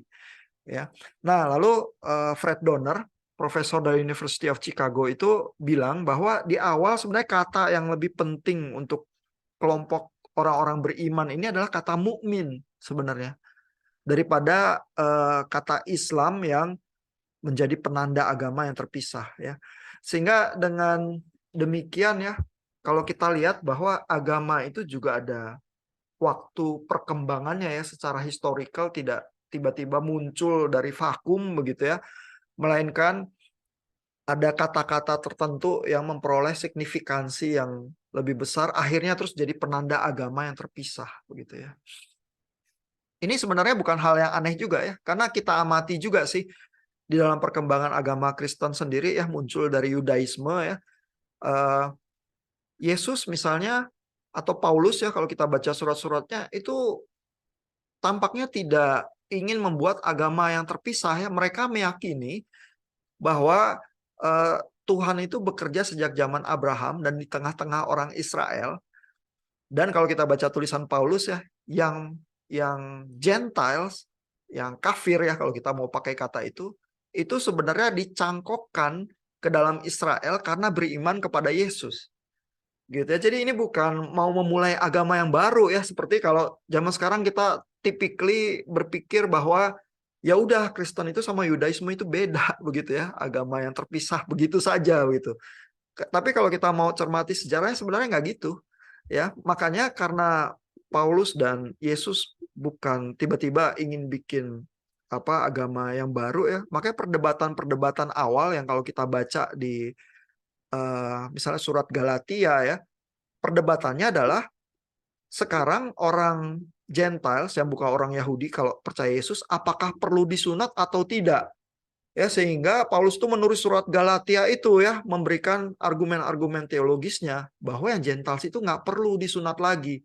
ya. Nah, lalu Fred Donner, profesor dari University of Chicago itu bilang bahwa di awal sebenarnya kata yang lebih penting untuk kelompok orang-orang beriman ini adalah kata mukmin sebenarnya, daripada kata Islam yang menjadi penanda agama yang terpisah ya. Sehingga dengan demikian ya, kalau kita lihat bahwa agama itu juga ada waktu perkembangannya ya, secara historical tidak tiba-tiba muncul dari vakum begitu ya, melainkan ada kata-kata tertentu yang memperoleh signifikansi yang lebih besar, akhirnya terus jadi penanda agama yang terpisah begitu ya. Ini sebenarnya bukan hal yang aneh juga ya, karena kita amati juga sih di dalam perkembangan agama Kristen sendiri ya, muncul dari Yudaisme ya. Yesus misalnya atau Paulus ya, kalau kita baca surat-suratnya itu tampaknya tidak ingin membuat agama yang terpisah ya. Mereka meyakini bahwa Tuhan itu bekerja sejak zaman Abraham dan di tengah-tengah orang Israel. Dan kalau kita baca tulisan Paulus ya, yang Gentiles, yang kafir ya kalau kita mau pakai kata itu sebenarnya dicangkokkan ke dalam Israel karena beriman kepada Yesus. Gitu ya. Jadi ini bukan mau memulai agama yang baru ya, seperti kalau zaman sekarang kita typically berpikir bahwa ya udah Kristen itu sama Yudaisme itu beda begitu ya, agama yang terpisah begitu saja gitu. Tapi kalau kita mau cermati sejarahnya sebenarnya nggak gitu ya. Makanya karena Paulus dan Yesus bukan tiba-tiba ingin bikin agama yang baru ya, makanya perdebatan-perdebatan awal yang kalau kita baca di misalnya surat Galatia ya, perdebatannya adalah sekarang orang Gentiles yang bukan orang Yahudi kalau percaya Yesus apakah perlu disunat atau tidak Ya, sehingga Paulus tuh menulis surat Galatia itu ya, memberikan argumen-argumen teologisnya bahwa yang Gentiles itu nggak perlu disunat lagi,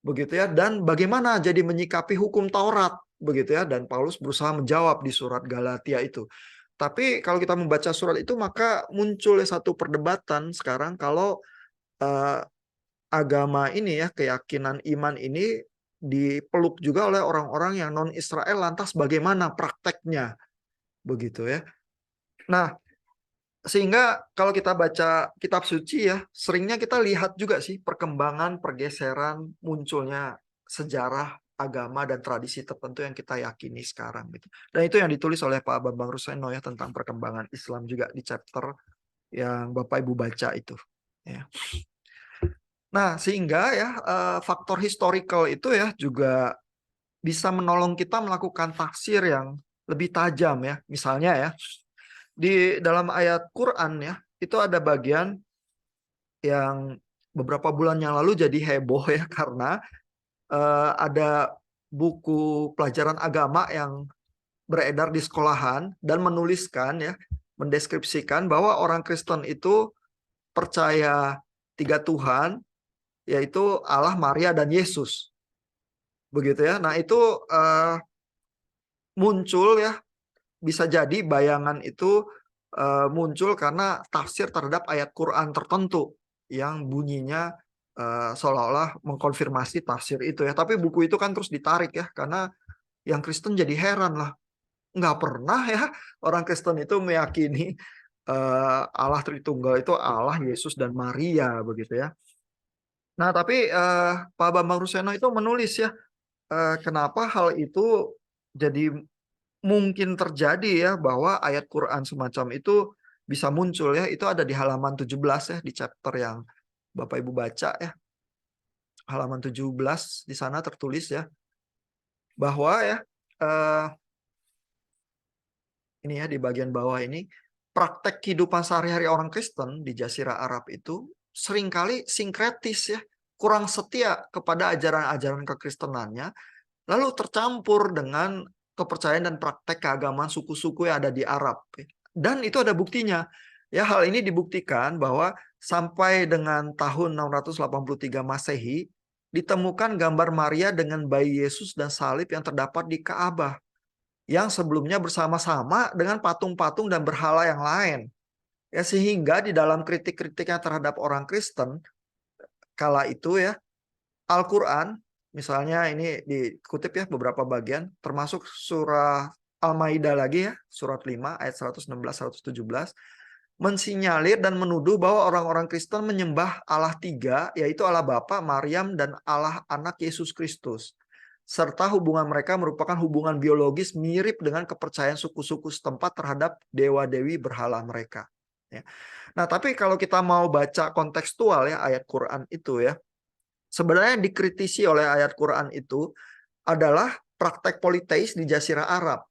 begitu ya. Dan bagaimana jadi menyikapi hukum Taurat, begitu ya. Dan Paulus berusaha menjawab di surat Galatia itu. Tapi kalau kita membaca surat itu, maka muncul satu perdebatan sekarang kalau eh, agama ini ya, keyakinan iman ini dipeluk juga oleh orang-orang yang non Israel, lantas bagaimana prakteknya, begitu ya. Nah, sehingga kalau kita baca kitab suci ya, seringnya kita lihat juga sih perkembangan, pergeseran, munculnya sejarah agama dan tradisi tertentu yang kita yakini sekarang gitu. Dan itu yang ditulis oleh Pak Bambang Ruseno ya, tentang perkembangan Islam juga di chapter yang Bapak Ibu baca itu. Ya. Nah, sehingga ya faktor historical itu ya juga bisa menolong kita melakukan tafsir yang lebih tajam ya. Misalnya ya, di dalam ayat Quran ya, itu ada bagian yang beberapa bulan yang lalu jadi heboh ya, karena ada buku pelajaran agama yang beredar di sekolahan dan menuliskan ya, mendeskripsikan bahwa orang Kristen itu percaya 3 Tuhan, yaitu Allah, Maria, dan Yesus. Begitu ya. Nah, itu muncul ya, bisa jadi bayangan itu muncul karena tafsir terhadap ayat Quran tertentu yang bunyinya seolah-olah mengkonfirmasi tafsir itu ya. Tapi buku itu kan terus ditarik ya, karena yang Kristen jadi heran lah. Nggak pernah ya orang Kristen itu meyakini Allah Tritunggal itu Allah, Yesus, dan Maria, begitu ya. Nah, tapi Pak Bambang Ruseno itu menulis ya, kenapa hal itu jadi mungkin terjadi ya, bahwa ayat Quran semacam itu bisa muncul ya. Itu ada di halaman 17 ya, di chapter yang Bapak Ibu baca ya. Halaman 17 di sana tertulis ya, bahwa ya ini ya, di bagian bawah ini, praktek kehidupan sehari-hari orang Kristen di Jazirah Arab itu seringkali sinkretis ya, kurang setia kepada ajaran-ajaran kekristenannya, lalu tercampur dengan kepercayaan dan praktek keagamaan suku-suku yang ada di Arab. Dan itu ada buktinya. Ya, hal ini dibuktikan bahwa sampai dengan tahun 683 Masehi ditemukan gambar Maria dengan bayi Yesus dan salib yang terdapat di Ka'bah, yang sebelumnya bersama-sama dengan patung-patung dan berhala yang lain. Ya, sehingga di dalam kritik-kritiknya terhadap orang Kristen kala itu ya, Al-Quran, misalnya ini dikutip ya beberapa bagian, termasuk surah Al-Maidah lagi ya, surat 5 ayat 116-117, mensinyalir dan menuduh bahwa orang-orang Kristen menyembah Allah tiga, yaitu Allah Bapa, Maryam, dan Allah Anak Yesus Kristus. Serta hubungan mereka merupakan hubungan biologis mirip dengan kepercayaan suku-suku setempat terhadap dewa-dewi berhala mereka. Ya. Nah, tapi kalau kita mau baca kontekstual ya ayat Quran itu ya, sebenarnya yang dikritisi oleh ayat Quran itu adalah praktek politeis di Jazirah Arab.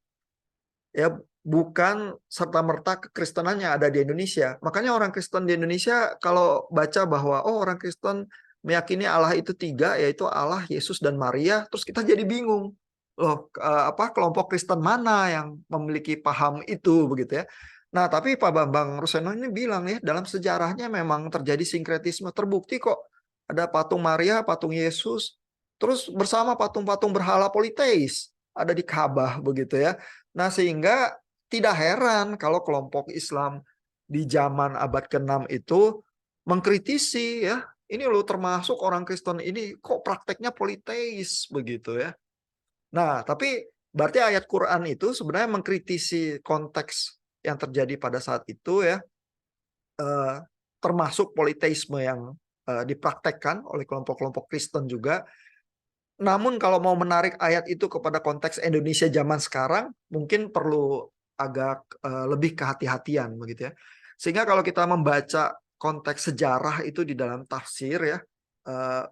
Ya, bukan serta-merta kekristenan yang ada di Indonesia. Makanya orang Kristen di Indonesia kalau baca bahwa orang Kristen meyakini Allah itu tiga, yaitu Allah, Yesus, dan Maria, terus kita jadi bingung. Loh, apa kelompok Kristen mana yang memiliki paham itu, begitu ya. Nah, tapi Pak Bambang Ruseno ini bilang ya, dalam sejarahnya memang terjadi sinkretisme, terbukti kok ada patung Maria, patung Yesus, terus bersama patung-patung berhala politeis ada di Ka'bah, begitu ya. Nah, sehingga tidak heran kalau kelompok Islam di zaman abad ke-6 itu mengkritisi ya, ini loh termasuk orang Kristen ini kok prakteknya politeis, begitu ya. Nah, tapi berarti ayat Quran itu sebenarnya mengkritisi konteks yang terjadi pada saat itu ya, termasuk politeisme yang dipraktekkan oleh kelompok-kelompok Kristen juga. Namun kalau mau menarik ayat itu kepada konteks Indonesia zaman sekarang, mungkin perlu agak lebih kehati-hatian begitu ya. Sehingga kalau kita membaca konteks sejarah itu di dalam tafsir ya,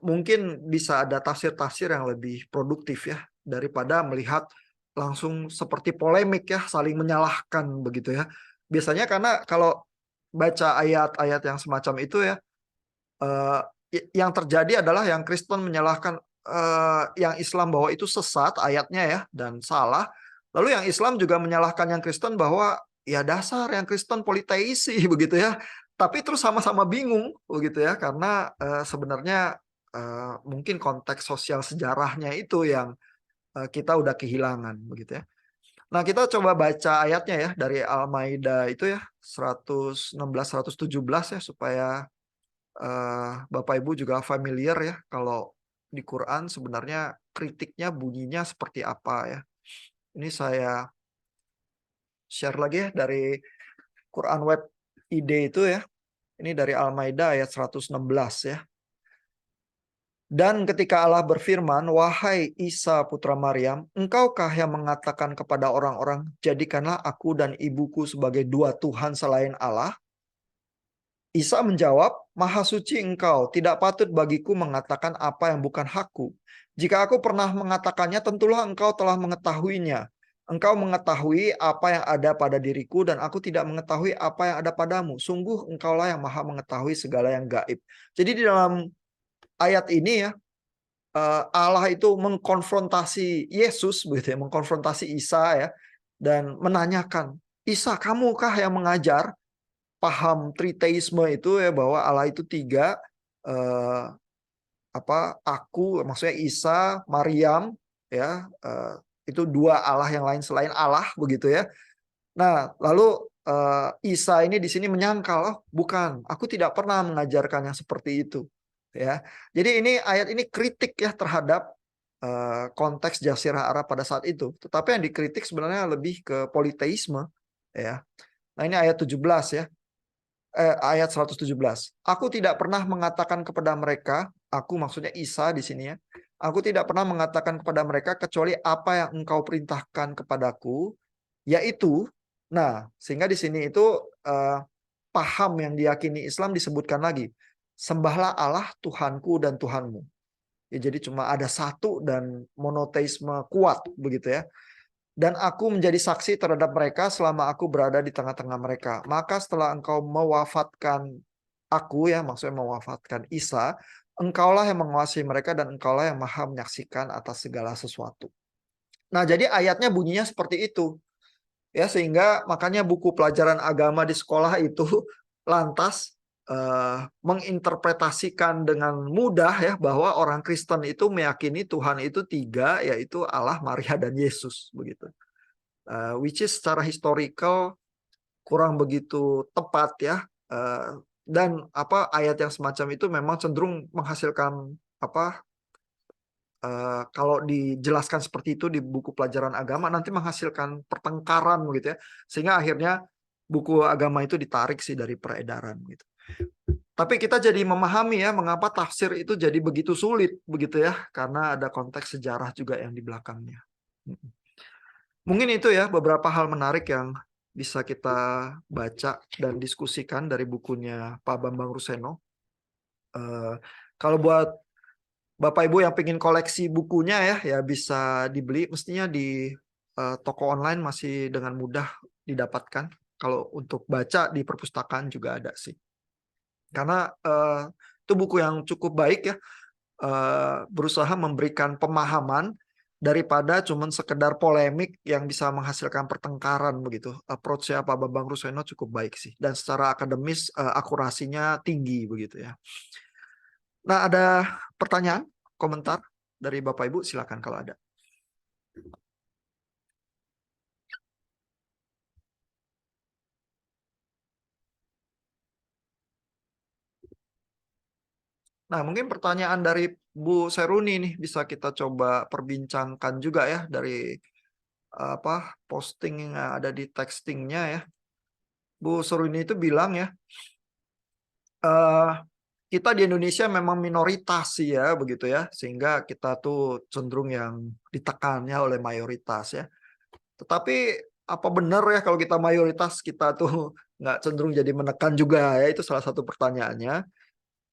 mungkin bisa ada tafsir-tafsir yang lebih produktif ya, daripada melihat langsung seperti polemik ya, saling menyalahkan begitu ya. Biasanya karena kalau baca ayat-ayat yang semacam itu ya, yang terjadi adalah yang Kristen menyalahkan yang Islam bahwa itu sesat ayatnya ya dan salah, Lalu yang Islam juga menyalahkan yang Kristen bahwa ya dasar yang Kristen politeisi begitu ya. Tapi terus sama-sama bingung begitu ya, karena sebenarnya mungkin konteks sosial sejarahnya itu yang kita udah kehilangan begitu ya. Nah, kita coba baca ayatnya ya dari Al-Maidah itu ya 116 117 ya, supaya Bapak Ibu juga familiar ya kalau di Quran sebenarnya kritiknya bunyinya seperti apa ya. Ini saya share lagi ya dari Quran Web ID itu ya. Ini dari Al-Maidah ayat 116 ya. Dan ketika Allah berfirman, "Wahai Isa putra Maryam, engkaukah yang mengatakan kepada orang-orang, jadikanlah aku dan ibuku sebagai dua Tuhan selain Allah?" Isa menjawab, "Maha suci engkau, tidak patut bagiku mengatakan apa yang bukan hakku. Jika aku pernah mengatakannya, tentulah engkau telah mengetahuinya. Engkau mengetahui apa yang ada pada diriku, dan aku tidak mengetahui apa yang ada padamu. Sungguh engkaulah yang maha mengetahui segala yang gaib." Jadi di dalam ayat ini ya, Allah itu mengkonfrontasi Yesus, begitu ya, mengkonfrontasi Isa ya, dan menanyakan, "Isa, kamukah yang mengajar paham triteisme itu ya, bahwa Allah itu tiga, aku, maksudnya Isa, Maryam, ya, itu dua Allah yang lain selain Allah, begitu ya." Nah, lalu Isa ini di sini menyangkal, "Oh, bukan, aku tidak pernah mengajarkan yang seperti itu." Ya. Jadi ini ayat ini kritik ya terhadap konteks Jazirah Arab pada saat itu. Tetapi yang dikritik sebenarnya lebih ke politeisme ya. Nah, ini ayat 17 ya. Ayat 117. "Aku tidak pernah mengatakan kepada mereka," aku maksudnya Isa di sini ya. "Aku tidak pernah mengatakan kepada mereka kecuali apa yang engkau perintahkan kepadaku, yaitu." Nah, sehingga di sini itu paham yang diyakini Islam disebutkan lagi. "Sembahlah Allah Tuhanku dan Tuhanmu." Ya, jadi cuma ada satu dan monoteisme kuat begitu ya. "Dan aku menjadi saksi terhadap mereka selama aku berada di tengah-tengah mereka. Maka setelah engkau mewafatkan aku," ya maksudnya mewafatkan Isa, "engkaulah yang menguasai mereka dan engkaulah yang maha menyaksikan atas segala sesuatu." Nah, jadi ayatnya bunyinya seperti itu. Ya, sehingga makanya buku pelajaran agama di sekolah itu lantas menginterpretasikan dengan mudah ya bahwa orang Kristen itu meyakini Tuhan itu tiga, yaitu Allah, Maria, dan Yesus begitu. Which is secara historical kurang begitu tepat ya. Dan ayat yang semacam itu memang cenderung menghasilkan kalau dijelaskan seperti itu di buku pelajaran agama nanti menghasilkan pertengkaran gitu ya. Sehingga akhirnya buku agama itu ditarik sih dari peredaran gitu. Tapi kita jadi memahami ya mengapa tafsir itu jadi begitu sulit begitu ya, karena ada konteks sejarah juga yang di belakangnya. Mungkin itu ya beberapa hal menarik yang bisa kita baca dan diskusikan dari bukunya Pak Bambang Ruseno. Kalau buat Bapak Ibu yang pengen koleksi bukunya ya bisa dibeli, mestinya di toko online masih dengan mudah didapatkan. Kalau untuk baca di perpustakaan juga ada sih. Karena itu buku yang cukup baik ya, berusaha memberikan pemahaman daripada cuman sekedar polemik yang bisa menghasilkan pertengkaran begitu. Approach-nya Pak Bambang Ruseno cukup baik sih, dan secara akademis akurasinya tinggi begitu ya. Nah, ada pertanyaan, komentar dari Bapak Ibu, silakan kalau ada. Nah, mungkin pertanyaan dari Bu Seruni nih bisa kita coba perbincangkan juga ya dari posting yang ada di textingnya ya. Bu Seruni itu bilang ya, kita di Indonesia memang minoritas sih ya begitu ya, sehingga kita tuh cenderung yang ditekannya oleh mayoritas ya. Tetapi apa benar ya kalau kita mayoritas kita tuh nggak cenderung jadi menekan juga ya, itu salah satu pertanyaannya.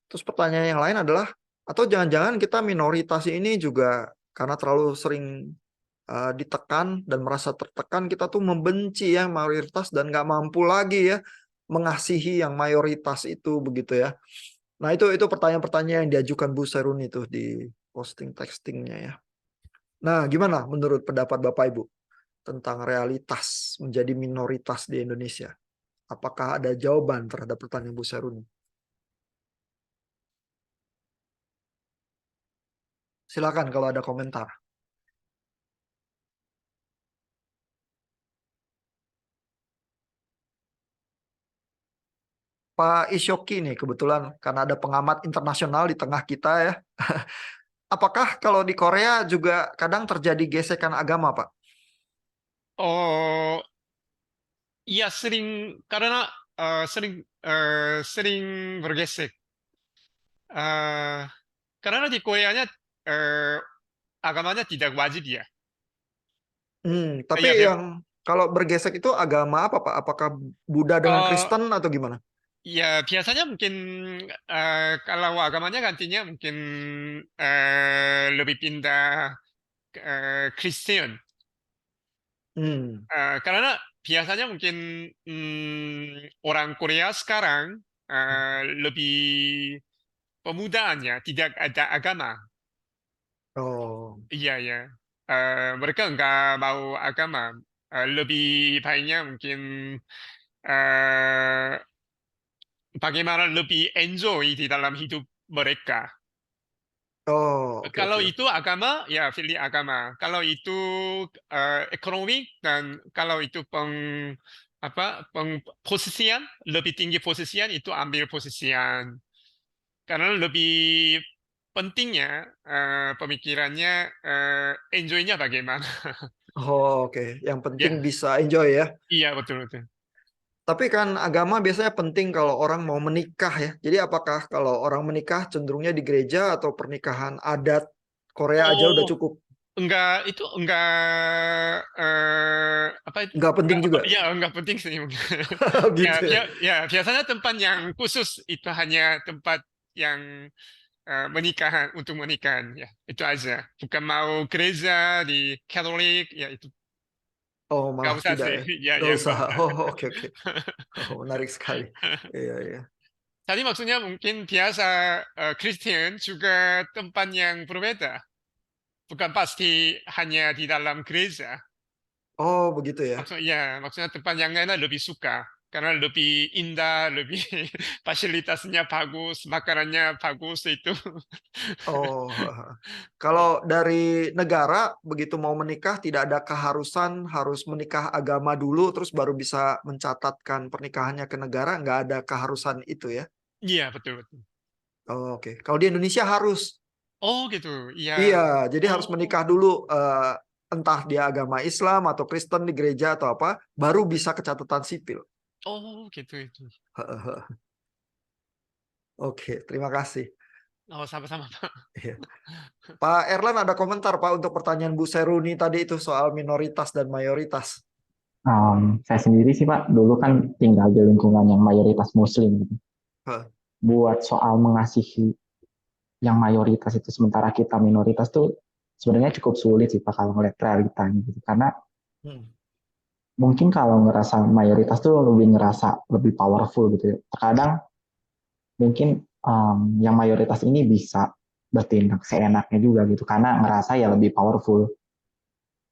Terus pertanyaan yang lain adalah, atau jangan-jangan kita minoritas ini juga karena terlalu sering ditekan dan merasa tertekan, kita tuh membenci yang mayoritas dan nggak mampu lagi ya mengasihi yang mayoritas itu begitu ya. Nah, itu pertanyaan-pertanyaan yang diajukan Bu Seruni itu di posting textingnya ya. Nah, gimana menurut pendapat Bapak Ibu? tentang realitas menjadi minoritas di Indonesia? Apakah ada jawaban terhadap pertanyaan Bu Seruni? Silakan kalau ada komentar. Pak Isyoki nih kebetulan karena ada pengamat internasional di tengah kita ya. Apakah kalau di Korea juga kadang terjadi gesekan agama, Pak? Oh, iya sering karena sering bergesek. Eh, karena di Koreanya eh, agamanya tidak wajib ya. Tapi Ya, yang kalau bergesek itu agama apa, Pak? Apakah Buddha dengan eh, Kristen atau gimana? ya biasanya mungkin kalau agamanya gantinya mungkin lebih pindah ke Kristen. Hmm. Karena biasanya mungkin orang Korea sekarang lebih pemudaannya tidak ada agama. Oh, Iya ya. Mereka nggak mau agama. Lebih baiknya mungkin eh, bagaimana lebih enjoy di dalam hidup mereka. oh, oke Kalau oke. itu agama, ya pilih agama. Kalau itu ekonomi dan kalau itu posisian, lebih tinggi posisian itu ambil posisian. Karena lebih pentingnya pemikirannya enjoy-nya bagaimana. Oh, oke. Yang penting Ya, bisa enjoy ya. iya betul betul. Tapi kan agama biasanya penting kalau orang mau menikah ya. Jadi apakah kalau orang menikah cenderungnya di gereja atau pernikahan adat Korea aja udah Oh, cukup? enggak apa itu? Nggak penting juga. Ya enggak penting sih mungkin. Ya, Gitu ya. biasanya tempat yang khusus itu hanya tempat yang menikahan untuk menikahan ya itu aja. Bukan mau gereja di Katolik ya itu Oh, nggak malah usah tidak sih. ya. Ya Nggak ya usah. enggak usah. Oh, oke oke. Oh, menarik sekali. Iya iya. Tadi maksudnya mungkin biasa Kristen juga tempat yang berbeda. Bukan pasti hanya di dalam gereja. Oh, begitu ya. Maksudnya tempat yang lain lebih suka karena lebih indah, lebih fasilitasnya bagus, makanannya bagus itu. Oh, kalau dari negara begitu mau menikah tidak ada keharusan harus menikah agama dulu terus baru bisa mencatatkan pernikahannya ke negara, nggak ada keharusan itu ya. Iya, betul betul. Oh, oke. Kalau di Indonesia harus. Oh, gitu. Iya. Iya, jadi harus Oh, menikah dulu entah dia agama Islam atau Kristen di gereja atau apa, baru bisa ke catatan sipil. oh, gitu itu. Oke, terima kasih. Oh, sama-sama, Pak. Iya. Pak Erlan ada komentar Pak untuk pertanyaan Bu Seruni tadi itu soal minoritas dan mayoritas. Saya sendiri sih Pak, dulu kan tinggal di lingkungan yang mayoritas Muslim gitu. Hah. Buat soal mengasihi yang mayoritas itu sementara kita minoritas tuh sebenarnya cukup sulit sih Pak kalau ngeliat realitanya gitu. Karena Hmm. mungkin kalau ngerasa mayoritas tuh lebih ngerasa lebih powerful gitu ya. Terkadang mungkin yang mayoritas ini bisa bertindak seenaknya juga gitu karena ngerasa ya lebih powerful.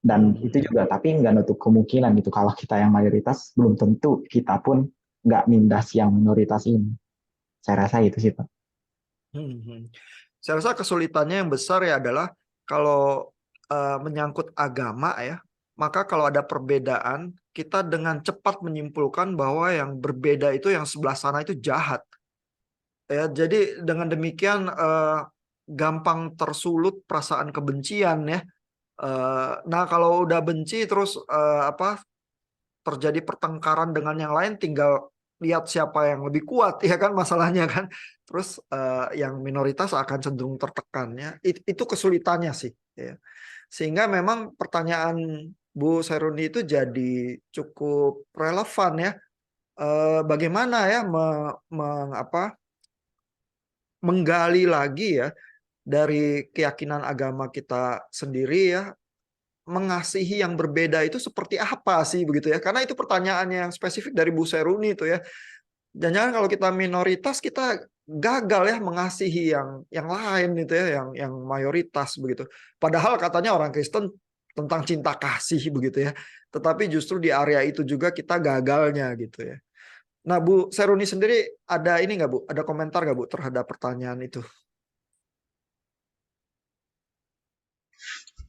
Dan itu Hmm. juga tapi nggak nutup kemungkinan gitu kalau kita yang mayoritas belum tentu kita pun nggak nindas yang minoritas ini. Saya rasa itu sih Pak. Hmm. Saya rasa kesulitannya yang besar ya adalah kalau menyangkut agama ya, maka kalau ada perbedaan, kita dengan cepat menyimpulkan bahwa yang berbeda itu yang sebelah sana itu jahat. Ya, jadi dengan demikian gampang tersulut perasaan kebencian ya. Nah, kalau udah benci terus apa terjadi pertengkaran dengan yang lain, tinggal lihat siapa yang lebih kuat ya kan masalahnya kan. Terus yang minoritas akan cenderung tertekan ya. Itu kesulitannya sih ya. Sehingga memang pertanyaan Bu Seruni itu jadi cukup relevan ya. Bagaimana ya menggali lagi ya dari keyakinan agama kita sendiri ya, mengasihi yang berbeda itu seperti apa sih begitu ya? Karena itu pertanyaannya yang spesifik dari Bu Seruni itu ya. Jangan-jangan kalau kita minoritas kita gagal ya mengasihi yang lain itu ya, yang mayoritas begitu. Padahal katanya orang Kristen tentang cinta kasih begitu ya. Tetapi justru di area itu juga kita gagalnya gitu ya. Nah, Bu Seruni sendiri ada ini nggak Bu? Ada komentar nggak Bu terhadap pertanyaan itu?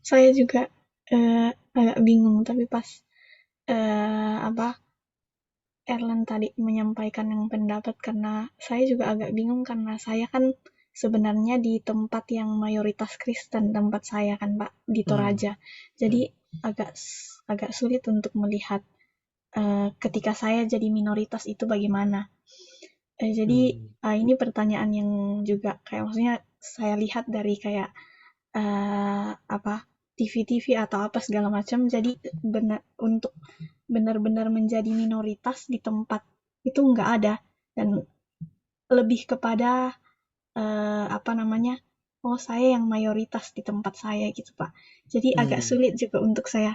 Saya juga agak bingung, tapi pas apa Erlen tadi menyampaikan yang pendapat, karena saya juga agak bingung karena saya kan sebenarnya di tempat yang mayoritas Kristen, tempat saya kan Pak di Toraja. Jadi agak sulit untuk melihat ketika saya jadi minoritas itu bagaimana. Jadi ini pertanyaan yang juga kayak maksudnya saya lihat dari kayak apa TV-TV atau apa segala macam. Jadi untuk benar-benar menjadi minoritas di tempat itu nggak ada, dan lebih kepada apa namanya, oh saya yang mayoritas di tempat saya gitu Pak. Jadi agak sulit juga untuk saya,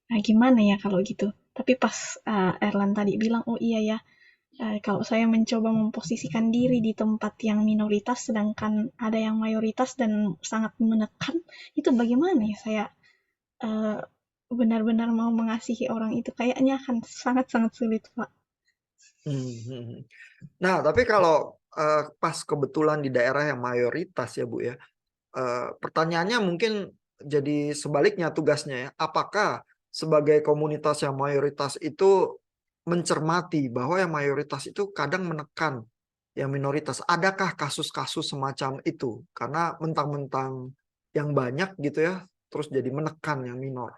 nah gimana ya kalau gitu. Tapi pas Erlan tadi bilang, oh iya ya, kalau saya mencoba memposisikan diri di tempat yang minoritas sedangkan ada yang mayoritas dan sangat menekan, itu bagaimana ya saya benar-benar mau mengasihi orang itu, kayaknya akan sangat-sangat sulit Pak. Nah, tapi kalau pas kebetulan di daerah yang mayoritas ya Bu ya, pertanyaannya mungkin jadi sebaliknya tugasnya ya. Apakah sebagai komunitas yang mayoritas itu mencermati bahwa yang mayoritas itu kadang menekan yang minoritas? Adakah kasus-kasus semacam itu? Karena mentang-mentang yang banyak gitu ya, terus jadi menekan yang minor.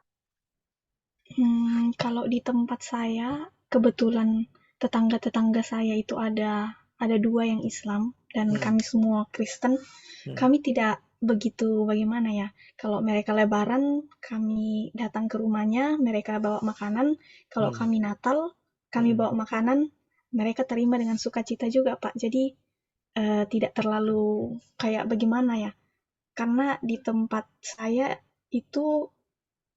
Kalau di tempat saya, kebetulan tetangga-tetangga saya itu ada 2 yang Islam dan kami semua Kristen. Kami tidak begitu bagaimana ya, kalau mereka lebaran, kami datang ke rumahnya, mereka bawa makanan. Kalau kami Natal, kami bawa makanan, mereka terima dengan sukacita juga, Pak. Jadi, tidak terlalu kayak bagaimana ya, karena di tempat saya itu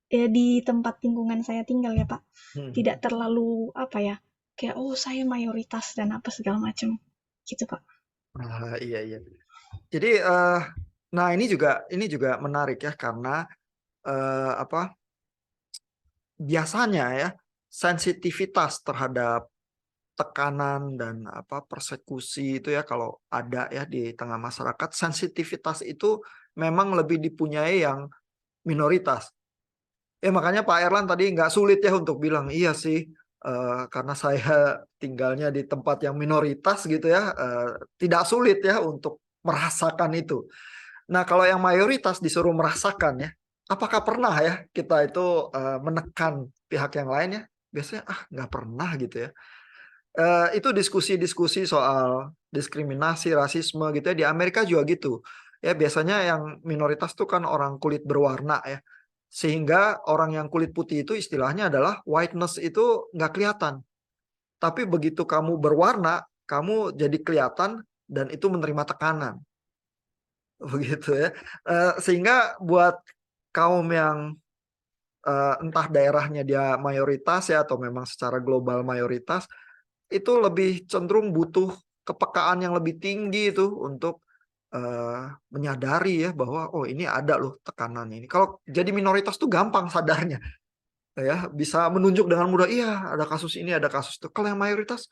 di tempat lingkungan saya tinggal ya Pak, tidak terlalu apa ya, kayak oh saya mayoritas dan apa segala macam gitu Pak. Iya iya. Jadi nah ini juga menarik ya, karena apa, biasanya ya sensitivitas terhadap tekanan dan apa persekusi itu ya, kalau ada ya di tengah masyarakat, sensitivitas itu memang lebih dipunyai yang minoritas. Ya makanya Pak Erlan tadi nggak sulit ya untuk bilang iya sih, karena saya tinggalnya di tempat yang minoritas gitu ya, tidak sulit ya untuk merasakan itu. Nah kalau yang mayoritas disuruh merasakan ya, apakah pernah ya kita itu menekan pihak yang lain ya? Biasanya nggak pernah gitu ya. Itu diskusi-diskusi soal diskriminasi, rasisme gitu ya, di Amerika juga gitu. Ya biasanya yang minoritas tuh kan orang kulit berwarna ya. Sehingga orang yang kulit putih itu istilahnya adalah whiteness itu nggak kelihatan. Tapi begitu kamu berwarna, kamu jadi kelihatan dan itu menerima tekanan. Begitu ya. Sehingga buat kaum yang entah daerahnya dia mayoritas ya atau memang secara global mayoritas, itu lebih cenderung butuh kepekaan yang lebih tinggi itu untuk menyadari ya bahwa oh ini ada loh tekanan ini. Kalau jadi minoritas tuh gampang sadarnya ya, bisa menunjuk dengan mudah, iya ada kasus ini ada kasus itu. Kalau yang mayoritas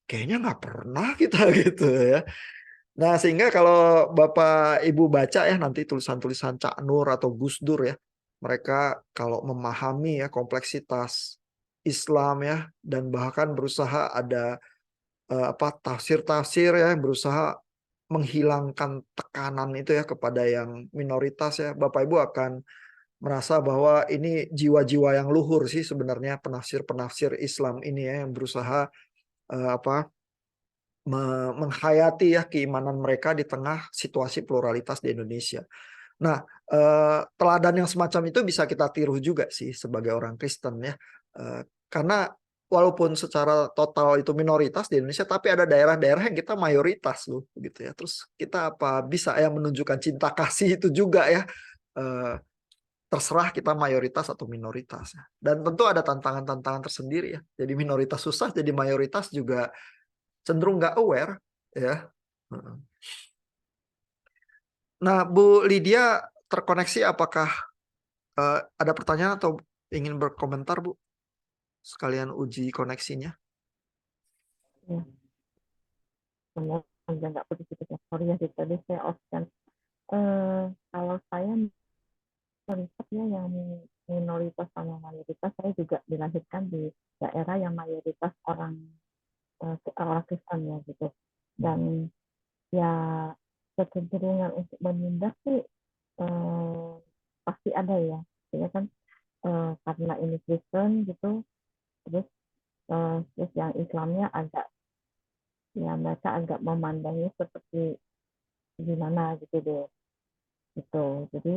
kayaknya nggak pernah kita gitu ya. Nah sehingga kalau Bapak Ibu baca ya nanti tulisan-tulisan Cak Nur atau Gus Dur ya, mereka kalau memahami ya kompleksitas Islam ya, dan bahkan berusaha ada apa tafsir-tafsir ya yang berusaha menghilangkan tekanan itu ya kepada yang minoritas ya, Bapak Ibu akan merasa bahwa ini jiwa-jiwa yang luhur sih sebenarnya penafsir-penafsir Islam ini ya, yang berusaha apa menghayati ya keimanan mereka di tengah situasi pluralitas di Indonesia. Nah, teladan yang semacam itu bisa kita tiru juga sih sebagai orang Kristen ya. Karena walaupun secara total itu minoritas di Indonesia, tapi ada daerah-daerah yang kita mayoritas loh, gitu ya. Terus kita apa bisa ya menunjukkan cinta kasih itu juga ya. Terserah kita mayoritas atau minoritas. Dan tentu ada tantangan-tantangan tersendiri ya. Jadi minoritas susah, jadi mayoritas juga cenderung nggak aware ya. Nah, Bu Lydia terkoneksi, apakah Ada pertanyaan atau ingin berkomentar, Bu? Sekalian uji koneksinya. Ya, semoga nggak putus-putus ya. Sorry ya, tadi saya off-kan. Kalau saya melihatnya yang minoritas sama mayoritas, saya juga dilahirkan di daerah yang mayoritas orang Kristen ya gitu. Dan ya kecenderungan untuk menindak sih pasti ada ya. Jadi kan karena ini Kristen gitu, terus yang Islamnya agak ya mereka agak memandangnya seperti gimana gitu deh. Gitu. Jadi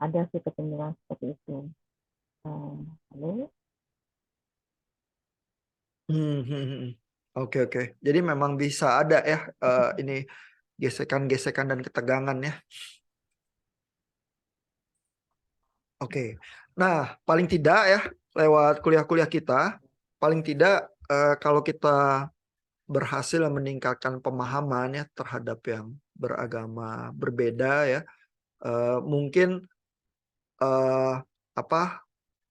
ada sih kecenderungan seperti itu. Lalu Oke. Jadi memang bisa ada ya ini gesekan-gesekan dan ketegangan ya. Oke. Nah, paling tidak ya lewat kuliah-kuliah kita, paling tidak kalau kita berhasil meningkatkan pemahaman ya terhadap yang beragama berbeda ya, mungkin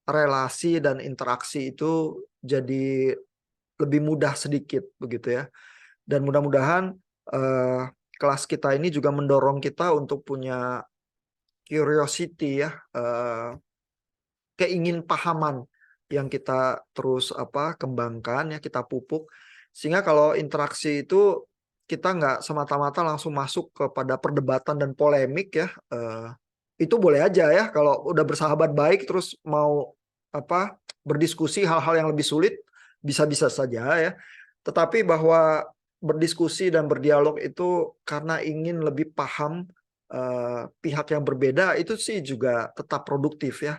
relasi dan interaksi itu jadi lebih mudah sedikit begitu ya. Dan mudah-mudahan kelas kita ini juga mendorong kita untuk punya curiosity ya, keingin pahaman yang kita terus kembangkan ya, kita pupuk, sehingga kalau interaksi itu kita nggak semata-mata langsung masuk kepada perdebatan dan polemik ya. Itu boleh aja ya kalau udah bersahabat baik terus mau berdiskusi hal-hal yang lebih sulit, bisa-bisa saja ya. Tetapi bahwa berdiskusi dan berdialog itu karena ingin lebih paham pihak yang berbeda, itu sih juga tetap produktif ya.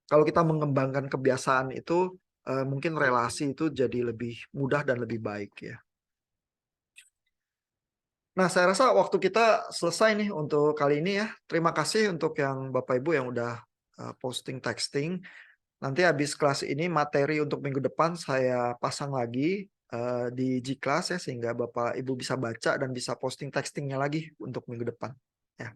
Kalau kita mengembangkan kebiasaan itu, mungkin relasi itu jadi lebih mudah dan lebih baik ya. Nah, saya rasa waktu kita selesai nih untuk kali ini ya. Terima kasih untuk yang Bapak Ibu yang udah posting texting. Nanti habis kelas ini materi untuk minggu depan saya pasang lagi di G-Class ya, sehingga Bapak Ibu bisa baca dan bisa posting textingnya lagi untuk minggu depan. Ya.